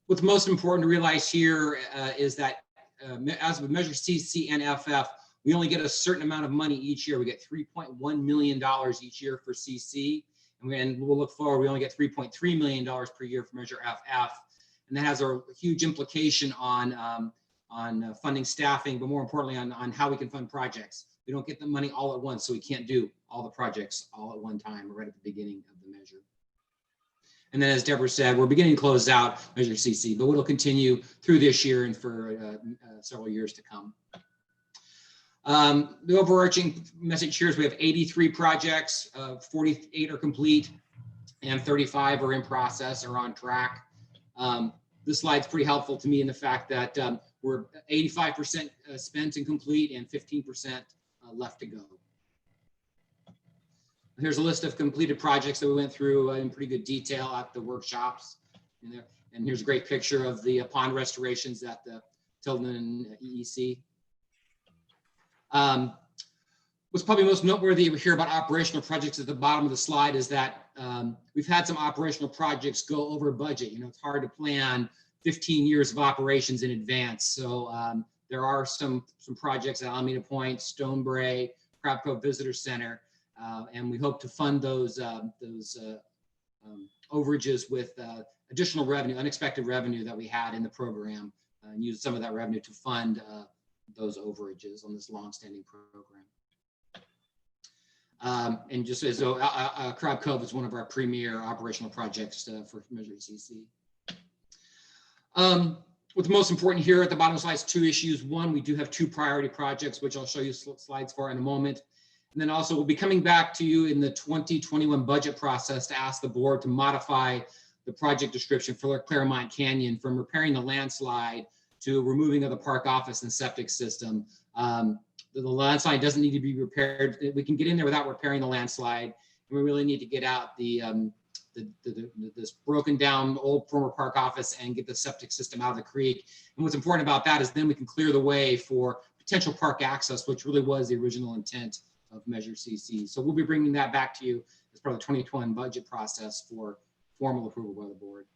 What's most important to realize here is that as with Measure CC and FF, we only get a certain amount of money each year. We get $3.1 million each year for CC, and we'll look forward, we only get $3.3 million per year for Measure FF. And that has a huge implication on funding staffing, but more importantly on how we can fund projects. We don't get the money all at once, so we can't do all the projects all at one time right at the beginning of the measure. And then, as Deborah said, we're beginning to close out Measure CC, but it'll continue through this year and for several years to come. The overarching message here is we have 83 projects, 48 are complete, and 35 are in process or on track. This slide's pretty helpful to me in the fact that we're 85% spent and complete and 15% left to go. Here's a list of completed projects that we went through in pretty good detail at the workshops. And here's a great picture of the pond restorations at the Tilden EEC. What's probably most noteworthy here about operational projects at the bottom of the slide is that we've had some operational projects go over budget. It's hard to plan 15 years of operations in advance. So there are some projects at Alameda Point, Stonebrae, Crab Cove Visitor Center, and we hope to fund those overages with additional revenue, unexpected revenue that we had in the program, and use some of that revenue to fund those overages on this longstanding program. And just as though Crab Cove is one of our premier operational projects for Measure CC. What's most important here at the bottom of the slide is two issues. One, we do have two priority projects, which I'll show you slides for in a moment. And then also we'll be coming back to you in the 2021 budget process to ask the board to modify the project description for Claremont Canyon from repairing the landslide to removing of the park office and septic system. The landslide doesn't need to be repaired. We can get in there without repairing the landslide. And we really need to get out this broken down old former park office and get the septic system out of the creek. And what's important about that is then we can clear the way for potential park access, which really was the original intent of Measure CC. So we'll be bringing that back to you as part of the 2021 budget process for formal approval by the board.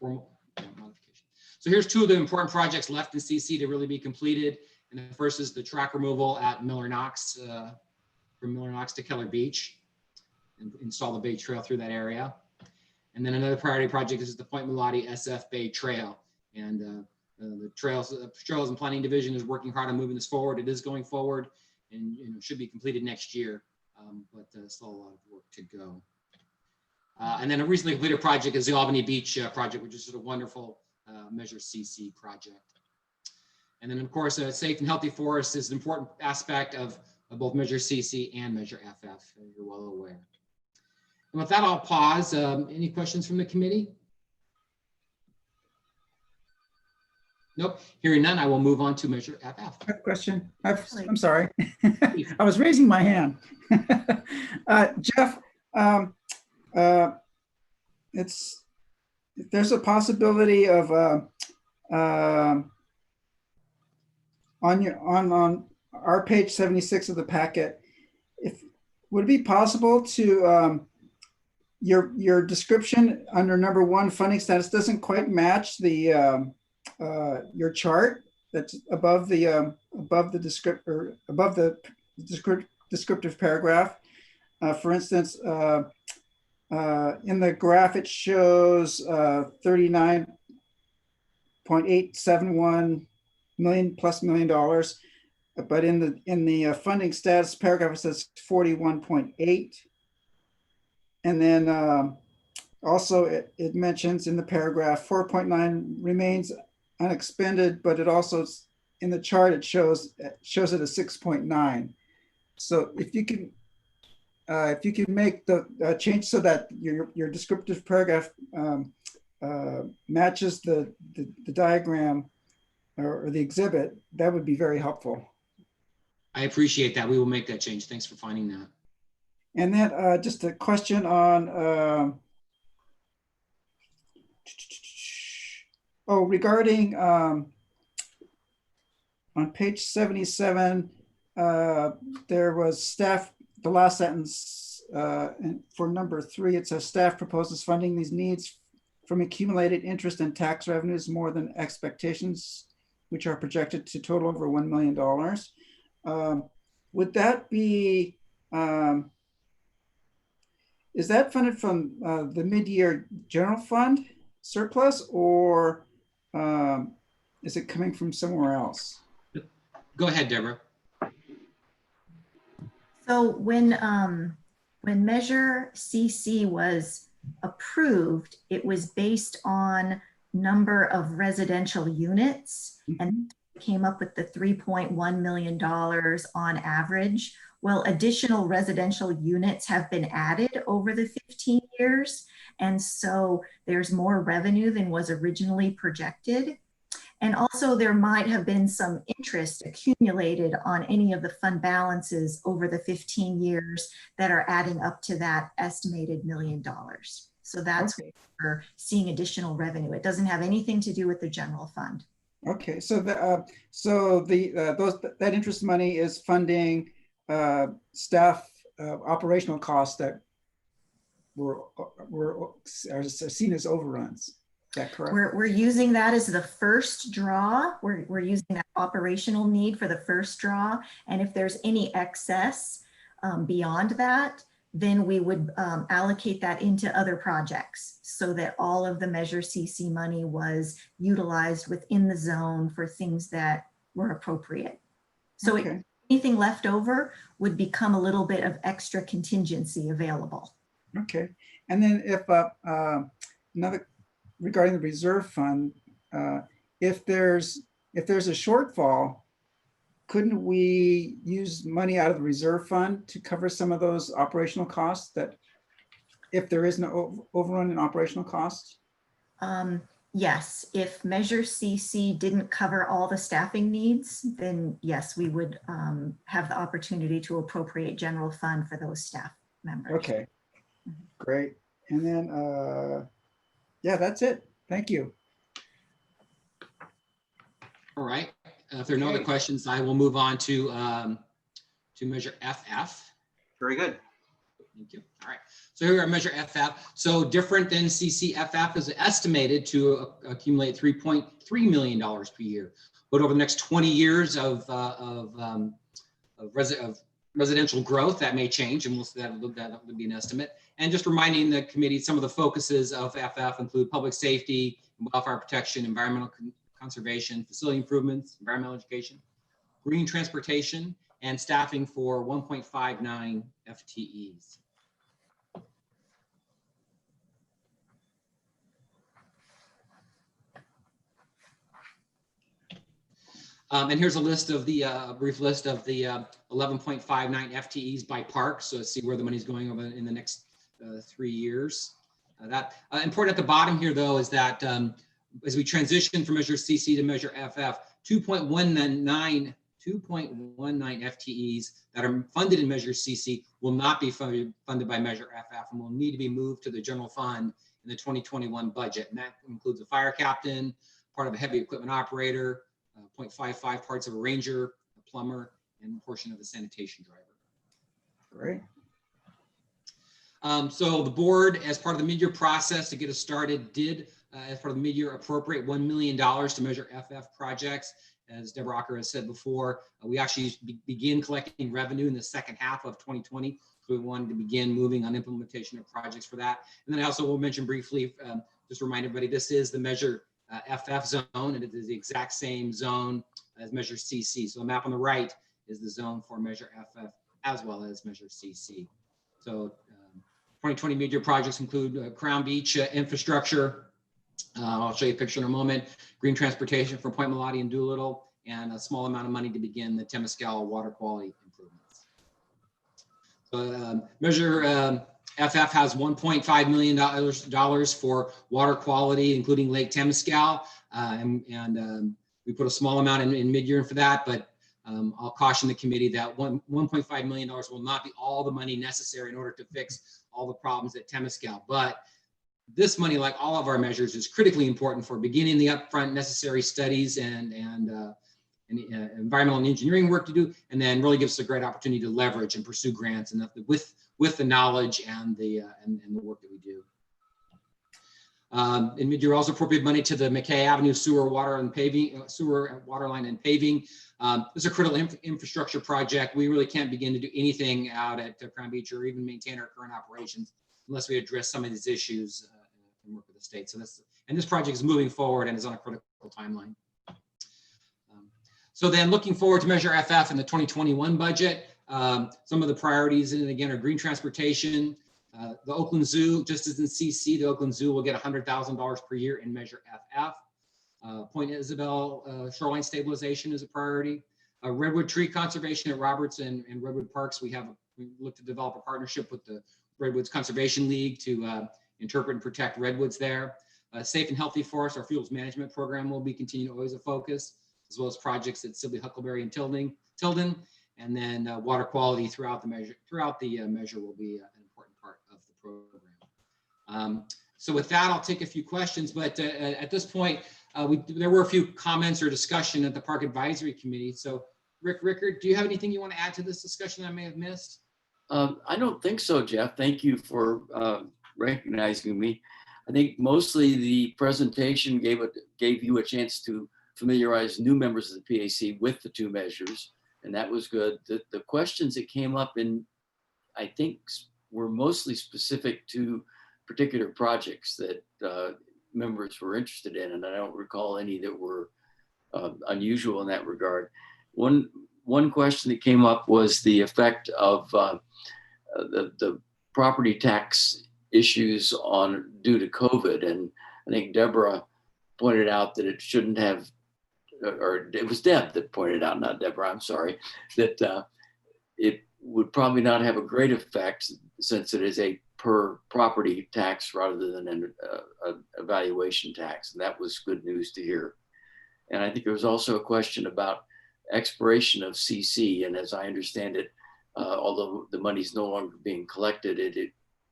Formal modification. So here's two of the important projects left in CC to really be completed. And the first is the track removal at Miller Knox, from Miller Knox to Keller Beach, and install the Bay Trail through that area. And then another priority project is the Point Mulati SF Bay Trail. And the Trails and Planning Division is working hard on moving this forward. It is going forward and should be completed next year, but still a lot of work to go. And then a recently completed project is the Albany Beach project, which is sort of wonderful Measure CC project. And then of course, safe and healthy forests is an important aspect of both Measure CC and Measure FF, as you're well aware. And with that, I'll pause. Any questions from the committee? Nope. Hearing none, I will move on to Measure FF. I have a question. I'm sorry. I was raising my hand. Jeff, there's a possibility of on our page 76 of the packet. Would it be possible to your description under number 1 funding status doesn't quite match the your chart that's above the descriptive paragraph. For instance, in the graph it shows $39.871 million plus $1 million, but in the funding status paragraph it says 41.8, and then also it mentions in the paragraph 4.9 remains unexpended, but it also in the chart it shows it as 6.9. So if you can make the change so that your descriptive paragraph matches the diagram or the exhibit, that would be very helpful. I appreciate that. We will make that change. Thanks for finding that. And then just a question on regarding on page 77, there was staff, the last sentence, and for number 3, it says staff proposes funding these needs from accumulated interest and tax revenues more than expectations, which are projected to total over $1 million. Would that be, is that funded from the mid-year general fund surplus, or is it coming from somewhere else? Go ahead, Deborah. So when Measure CC was approved, it was based on number of residential units, and came up with the $3.1 million on average. Well, additional residential units have been added over the 15 years. And so there's more revenue than was originally projected. And also there might have been some interest accumulated on any of the fund balances over the 15 years that are adding up to that estimated $1 million. So that's why we're seeing additional revenue. It doesn't have anything to do with the general fund. Okay, so that interest money is funding staff operational costs that are seen as overruns. Is that correct? We're using that as the first draw. We're using that operational need for the first draw. And if there's any excess beyond that, then we would allocate that into other projects so that all of the Measure CC money was utilized within the zone for things that were appropriate. So okay. anything left over would become a little bit of extra contingency available. Okay. And then if another regarding the reserve fund, if there's a shortfall, couldn't we use money out of the reserve fund to cover some of those operational costs that if there is no overrun in operational costs? Yes, if Measure CC didn't cover all the staffing needs, then yes, we would have the opportunity to appropriate general fund for those staff members. Okay, great. And then, yeah, that's it. Thank you. All right. If there are no other questions, I will move on to Measure FF. Very good. Thank you. All right. So here are Measure FF. So different than CCFF is estimated to accumulate $3.3 million per year. But over the next 20 years of residential growth, that may change, and that would be an estimate. And just reminding the committee, some of the focuses of FF include public safety, wildfire protection, environmental conservation, facility improvements, environmental education, green transportation, and staffing for 1.59 FTEs. And here's a list of the brief list of the 11.59 FTEs by park. So let's see where the money's going over in the next 3 years. Important at the bottom here, though, is that as we transition from Measure CC to Measure FF, 2.19 FTEs that are funded in Measure CC will not be funded by Measure FF and will need to be moved to the general fund in the 2021 budget. And that includes a fire captain, part of a heavy equipment operator, 0.55 parts of a ranger, a plumber, and a portion of a sanitation driver. Great. So the board, as part of the mid-year process to get us started, did, as part of the mid-year, appropriate $1 million to Measure FF projects. As Deborah Ocker has said before, we actually begin collecting revenue in the second half of 2020. So we wanted to begin moving on implementation of projects for that. And then I also will mention briefly, just remind everybody, this is the Measure FF zone, and it is the exact same zone as Measure CC. So the map on the right is the zone for Measure FF as well as Measure CC. So 2020 major projects include Crown Beach infrastructure. I'll show you a picture in a moment. Green transportation for Point Melody and Doolittle, and a small amount of money to begin the Temescal water quality improvements. So Measure FF has $1.5 million for water quality, including Lake Temescal, and we put a small amount in mid-year for that, but I'll caution the committee that $1.5 million will not be all the money necessary in order to fix all the problems at Temescal. But this money, like all of our measures, is critically important for beginning the upfront necessary studies and environmental and engineering work to do, and then really gives us a great opportunity to leverage and pursue grants and with the knowledge and the work that we do. In mid-year, also appropriate money to the McKay Avenue sewer water line and paving. This is a critical infrastructure project. We really can't begin to do anything out at Crown Beach or even maintain our current operations unless we address some of these issues and work with the state. So this project is moving forward and is on a critical timeline. So then looking forward to Measure FF in the 2021 budget, some of the priorities, and again, are green transportation. The Oakland Zoo, just as in CC, the Oakland Zoo will get $100,000 per year in Measure FF. Point Isabel shoreline stabilization is a priority. Redwood tree conservation at Roberts and Redwood Parks. We look to develop a partnership with the Redwoods Conservation League to interpret and protect redwoods there. Safe and healthy forests, our fuels management program will be continuing always a focus, as well as projects at Sibley, Huckleberry, and Tilden. And then water quality throughout the measure will be an important part of the program. So with that, I'll take a few questions, but at this point, there were a few comments or discussion at the Park Advisory Committee. So Rickard, do you have anything you want to add to this discussion I may have missed? I don't think so, Jeff. Thank you for recognizing me. I think mostly the presentation gave you a chance to familiarize new members of the PAC with the two measures, and that was good. The questions that came up I think were mostly specific to particular projects that members were interested in, and I don't recall any that were unusual in that regard. One one question that came up was the effect of the property tax issues due to COVID. And I think Deborah pointed out that it shouldn't have, or it was Deb that pointed out, not Deborah, I'm sorry, that it would probably not have a great effect since it is a per property tax rather than an valuation tax. And that was good news to hear. And I think there was also a question about expiration of CC. And as I understand it, although the money's no longer being collected,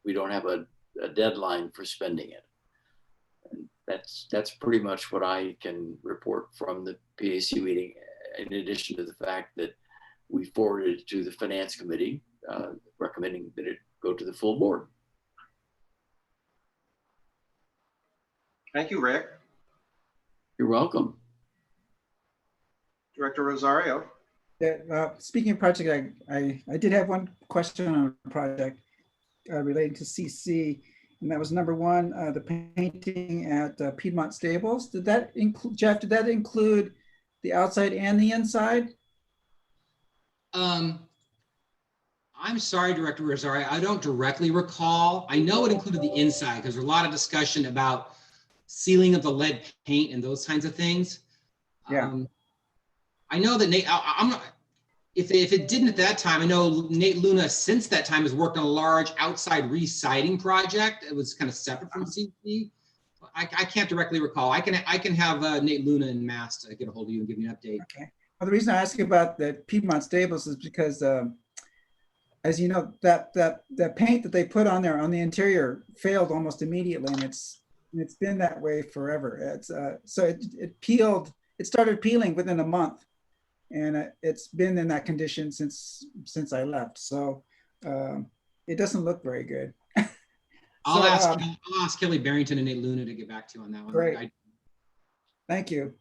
we don't have a deadline for spending it. And that's pretty much what I can report from the PAC meeting, in addition to the fact that we forwarded it to the Finance Committee, recommending that it go to the full board. Thank you, Rick. You're welcome. Director Rosario. Yeah, speaking of project, I did have one question on a project relating to CC, and that was number one, the painting at Piedmont Stables. Did that include, Jeff, did that include the outside and the inside? I'm sorry, Director Rosario, I don't directly recall. I know it included the inside because there's a lot of discussion about sealing of the lead paint and those kinds of things. Yeah. I know that Nate, I'm not, if it didn't at that time, I know Nate Luna since that time has worked on a large outside re-siding project. It was kind of separate from CC. I can't directly recall. I can have Nate Luna and Mass to get a hold of you and give you an update. Okay. Well, the reason I ask about the Piedmont Stables is because, as you know, that paint that they put on there on the interior failed almost immediately, and it's been that way forever. It's so it peeled. It started peeling within a month, and it's been in that condition since I left. So it doesn't look very good. I'll ask Kelly Barrington and Nate Luna to get back to you on that one. Great. Thank you.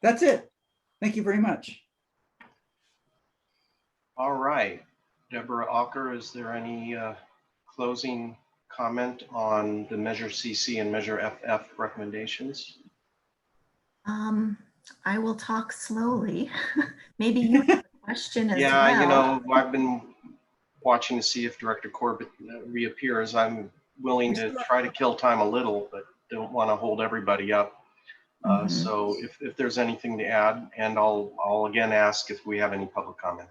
That's it. Thank you very much. All right. Deborah Alker, is there any closing comment on the Measure CC and Measure FF recommendations? I will talk slowly. Maybe you have a question as well. Yeah, you know, I've been watching to see if Director Corbett reappears. I'm willing to try to kill time a little, but don't want to hold everybody up. So if there's anything to add, and I'll again ask if we have any public comment.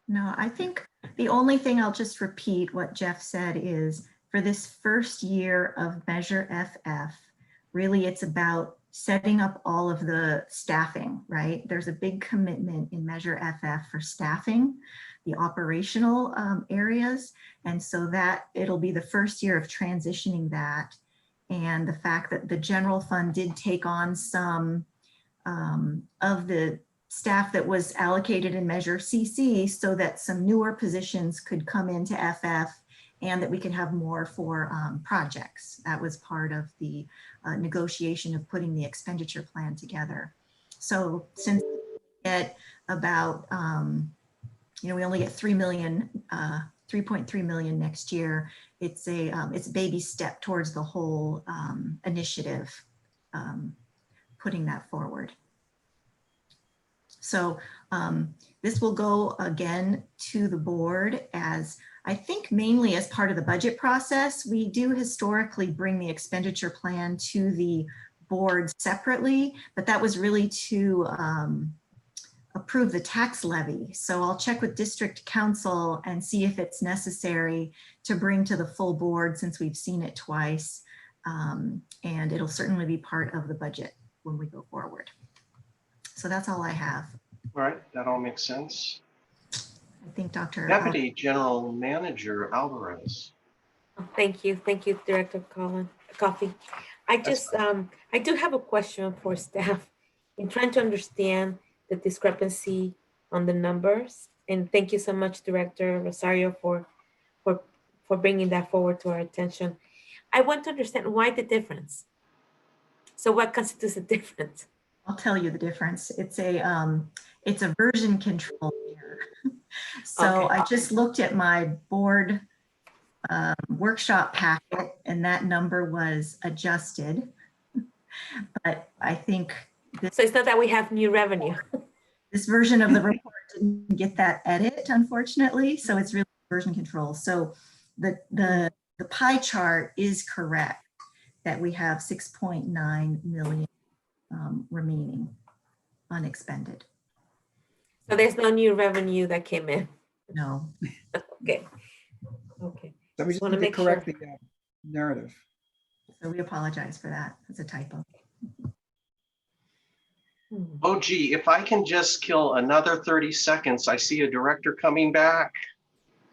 No, I think the only thing I'll just repeat what Jeff said is for this first year of Measure FF, really it's about setting up all of the staffing, right? There's a big commitment in Measure FF for staffing, the operational areas. And so that it'll be the first year of transitioning that. And the fact that the general fund did take on some of the staff that was allocated in Measure CC so that some newer positions could come into FF and that we could have more for projects. That was part of the negotiation of putting the expenditure plan together. So since we get about, we only get 3.3 million next year, it's a baby step towards the whole initiative, putting that forward. So this will go again to the board as, I think mainly as part of the budget process. We do historically bring the expenditure plan to the board separately, but that was really to approve the tax levy. So I'll check with district council and see if it's necessary to bring to the full board since we've seen it twice. And it'll certainly be part of the budget when we go forward. So that's all I have. All right, that all makes sense. I think Dr. Deputy General Manager Alvarez. Thank you, Director Coffey. I just, I do have a question for staff in trying to understand the discrepancy on the numbers. And thank you so much, Director Rosario, for bringing that forward to our attention. I want to understand why the difference. So what constitutes the difference? I'll tell you the difference. It's a version control error. So okay. I just looked at my board workshop packet and that number was adjusted. But I think so it's not that we have new revenue. This version of the report didn't get that edit, unfortunately. So it's really version control. So the pie chart is correct that we have 6.9 million remaining unexpended. So there's no new revenue that came in. No. Okay. Okay. So we just Wanna need to make sure. correct the narrative. So we apologize for that. It's a typo. Oh, gee, if I can just kill another 30 seconds, I see a director coming back.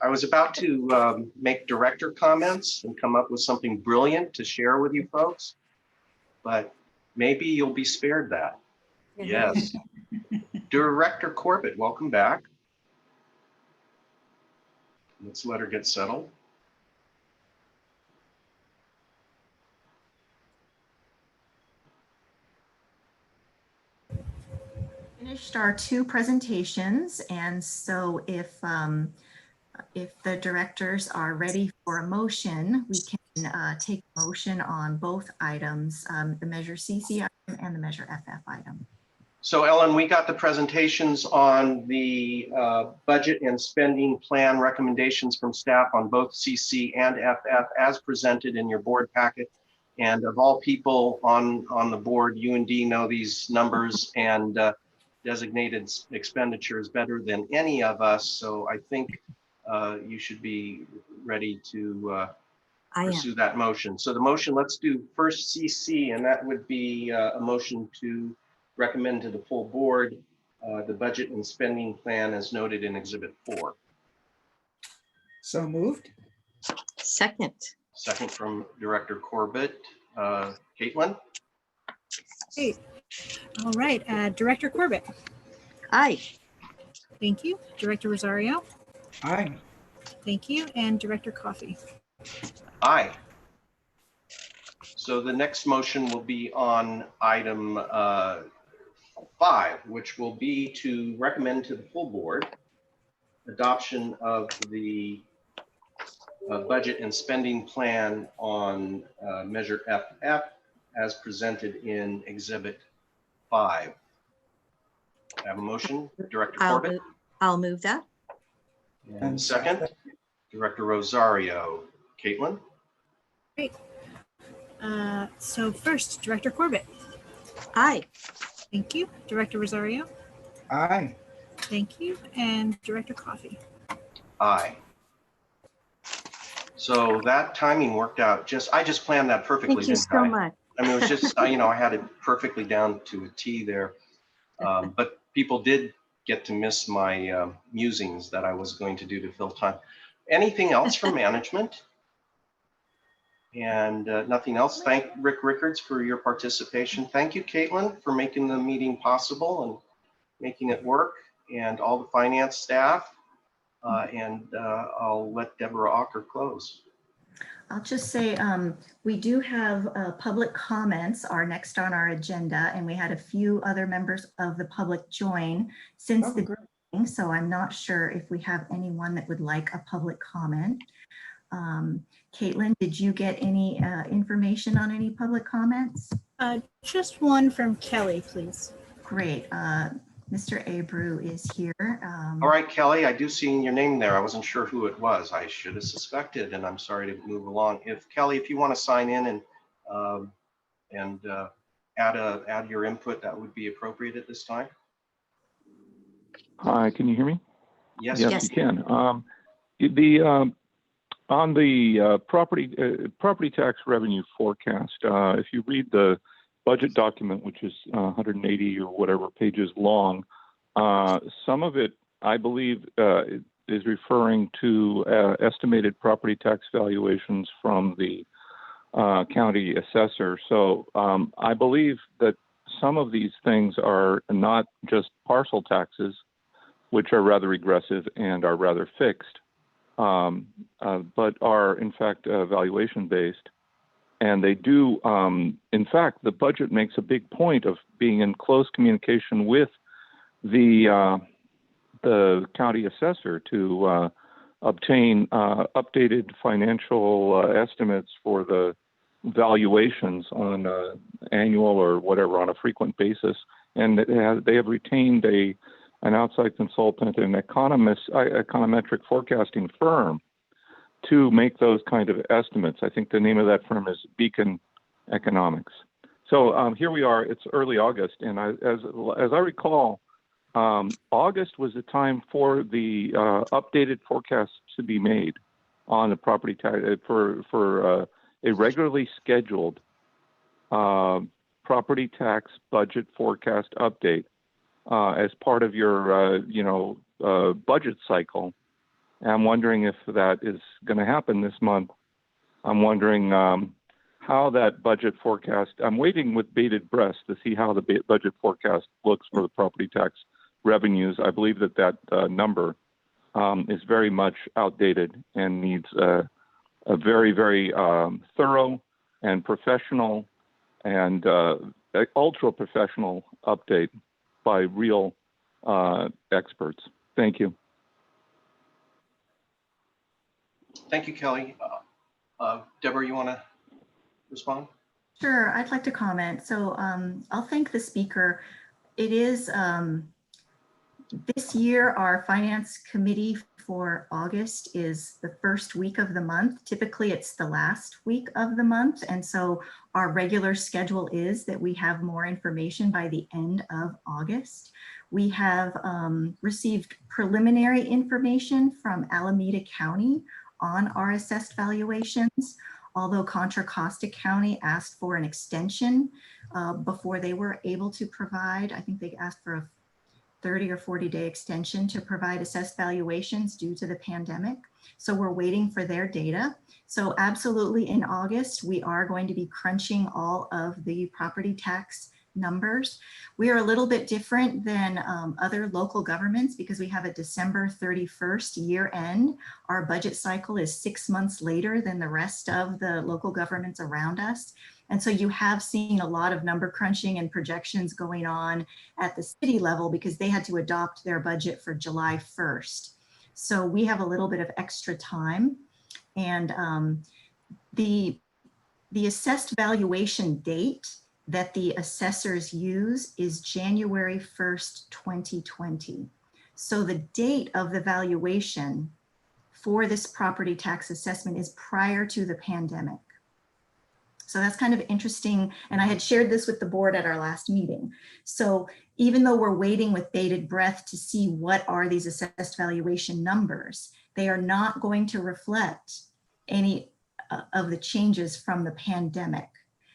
I was about to make director comments and come up with something brilliant to share with you folks, but maybe you'll be spared that. Yes. Director Corbett, welcome back. Let's let her get settled. Finished our 2 presentations, and so if the directors are ready for a motion, we can take a motion on both items, the Measure CC item and the Measure FF item. So Ellen, we got the presentations on the budget and spending plan recommendations from staff on both CC and FF as presented in your board packet. And of all people on the board, you and Dee know these numbers and designated expenditures better than any of us. So I think you should be ready to pursue that motion. So the motion, let's do first CC, and that would be a motion to recommend to the full board the budget and spending plan as noted in Exhibit 4. So moved. Second. Second from Director Corbett. Caitlin? Great. All right, Director Corbett. Aye. Thank you. Director Rosario. Aye. Thank you. And Director Coffey. Aye. So the next motion will be on item 5, which will be to recommend to the full board adoption of the budget and spending plan on Measure FF as presented in Exhibit 5. I have a motion, Director Corbett. I'll move that. And second, Director Rosario. Caitlin? Great. So first, Director Corbett. Aye. Thank you. Director Rosario. Aye. Thank you. And Director Coffey. Aye. So that timing worked out I just planned that perfectly. Thank you so much. I mean, it was just, I had it perfectly down to a T there. But people did get to miss my musings that I was going to do to fill time. Anything else from management? And nothing else. Thank Rick Rickards for your participation. Thank you, Caitlin, for making the meeting possible and making it work, and all the finance staff. And I'll let Deborah Ocker close. I'll just say we do have public comments are next on our agenda, and we had a few other members of the public join since the meeting, so I'm not sure if we have anyone that would like a public comment. Caitlin, did you get any information on any public comments? Just one from Kelly, please. Great. Mr. Abreu is here. All right, Kelly, I do see your name there. I wasn't sure who it was. I should have suspected, and I'm sorry to move along. Kelly, if you want to sign in and add your input, that would be appropriate at this time. Hi, can you hear me? Yes, yes. You can. On the property tax revenue forecast, if you read the budget document, which is 180 or whatever pages long, some of it, I believe, is referring to estimated property tax valuations from the county assessor. So I believe that some of these things are not just parcel taxes, which are rather regressive and are rather fixed, but are in fact valuation based. And they do, in fact, the budget makes a big point of being in close communication with the county assessor to obtain updated financial estimates for the valuations on annual or whatever on a frequent basis. And they have retained a an outside consultant, an econometric forecasting firm to make those kind of estimates. I think the name of that firm is Beacon Economics. So here we are. It's early August, and as I recall, August was the time for the updated forecasts to be made on the property tax for a regularly scheduled property tax budget forecast update as part of your budget cycle. I'm wondering if that is going to happen this month. I'm wondering how that budget forecast, I'm waiting with bated breath to see how the budget forecast looks for the property tax revenues. I believe that number is very much outdated and needs a very, very thorough and professional and ultra professional update by real experts. Thank you. Thank you, Kelly. Deborah, you want to respond? Sure, I'd like to comment. So I'll thank the speaker. It is this year, our finance committee for August is the first week of the month. Typically, it's the last week of the month. And so our regular schedule is that we have more information by the end of August. We have received preliminary information from Alameda County on our assessed valuations, although Contra Costa County asked for an extension before they were able to provide. I think they asked for a 30 or 40-day extension to provide assessed valuations due to the pandemic. So we're waiting for their data. So absolutely in August, we are going to be crunching all of the property tax numbers. We are a little bit different than other local governments because we have a December 31st year end. Our budget cycle is 6 months later than the rest of the local governments around us. And so you have seen a lot of number crunching and projections going on at the city level because they had to adopt their budget for July 1st. So we have a little bit of extra time. And the assessed valuation date that the assessors use is January 1st, 2020. So the date of the valuation for this property tax assessment is prior to the pandemic. So that's kind of interesting. And I had shared this with the board at our last meeting. So even though we're waiting with bated breath to see what are these assessed valuation numbers, they are not going to reflect any of the changes from the pandemic.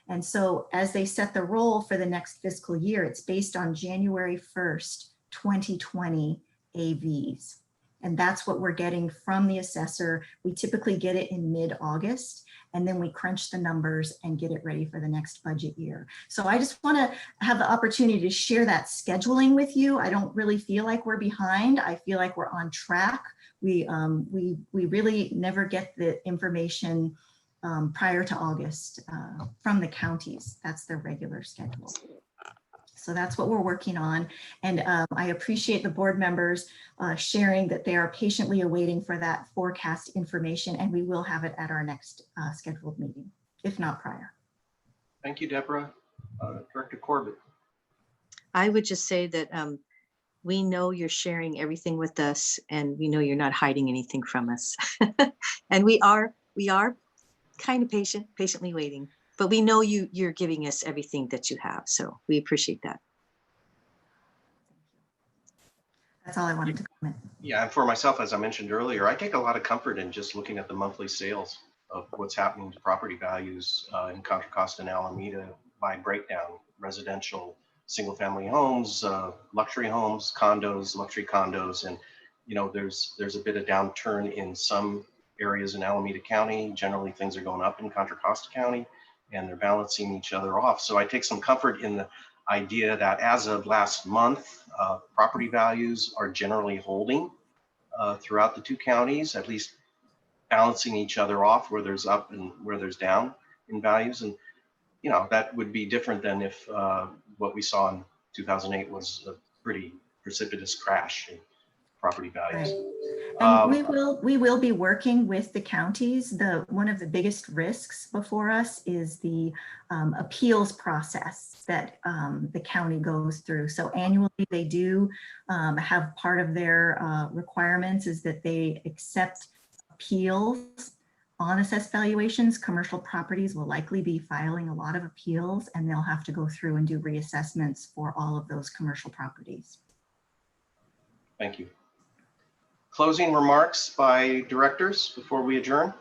And so as they set the roll for the next fiscal year, it's based on January 1st, 2020 AVs. And that's what we're getting from the assessor. We typically get it in mid-August, and then we crunch the numbers and get it ready for the next budget year. So I just want to have the opportunity to share that scheduling with you. I don't really feel like we're behind. I feel like we're on track. We really never get the information prior to August from the counties. That's their regular schedule. So that's what we're working on. And I appreciate the board members sharing that they are patiently awaiting for that forecast information, and we will have it at our next scheduled meeting, if not prior. Thank you, Deborah. Director Corbett. I would just say that we know you're sharing everything with us, and we know you're not hiding anything from us. And we are kind of patiently waiting. But we know you're giving us everything that you have, so we appreciate that. That's all I wanted to comment. Yeah, and for myself, as I mentioned earlier, I take a lot of comfort in just looking at the monthly sales of what's happening to property values in Contra Costa and Alameda by breakdown: residential, single-family homes, luxury homes, condos, luxury condos, and there's a bit of downturn in some areas in Alameda County. Generally, things are going up in Contra Costa County, and they're balancing each other off. So I take some comfort in the idea that as of last month, property values are generally holding throughout the two counties, at least balancing each other off where there's up and where there's down in values. And, that would be different than if what we saw in 2008 was a pretty precipitous crash in property values. And we will be working with the counties. One of the biggest risks before us is the appeals process that the county goes through. So annually they do have part of their requirements is that they accept appeals on assessed valuations. Commercial properties will likely be filing a lot of appeals, and they'll have to go through and do reassessments for all of those commercial properties. Thank you. Closing remarks by directors before we adjourn.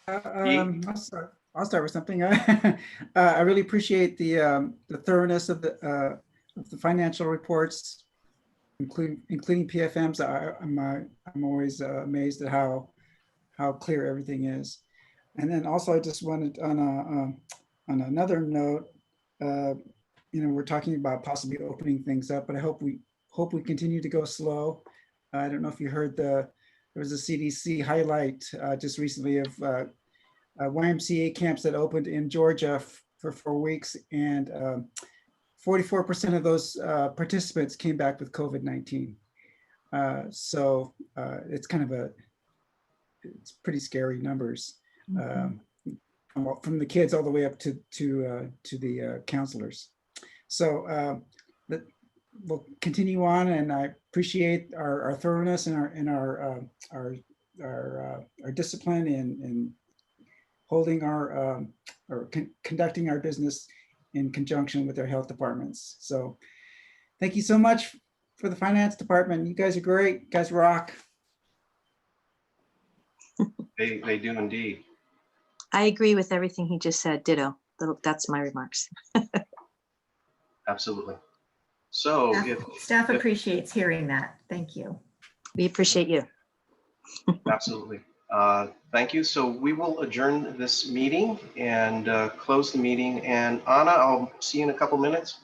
I'll start with something. I really appreciate the thoroughness of the financial reports, including PFMs. I'm always amazed at how clear everything is. And then also, I just wanted on another note, we're talking about possibly opening things up, but I hope we continue to go slow. I don't know if you heard there was a CDC highlight just recently of YMCA camps that opened in Georgia for 4 weeks, and 44% of those participants came back with COVID-19. So it's it's pretty scary numbers from the kids all the way up to the counselors. So we'll continue on, and I appreciate our thoroughness and our discipline in holding conducting our business in conjunction with our health departments. So thank you so much for the finance department. You guys are great. You guys rock. They do indeed. I agree with everything he just said. Ditto. That's my remarks. Absolutely. So Staff appreciates hearing that. Thank you. We appreciate you. Absolutely. Thank you. So we will adjourn this meeting and close the meeting. And Anna, I'll see you in a couple minutes.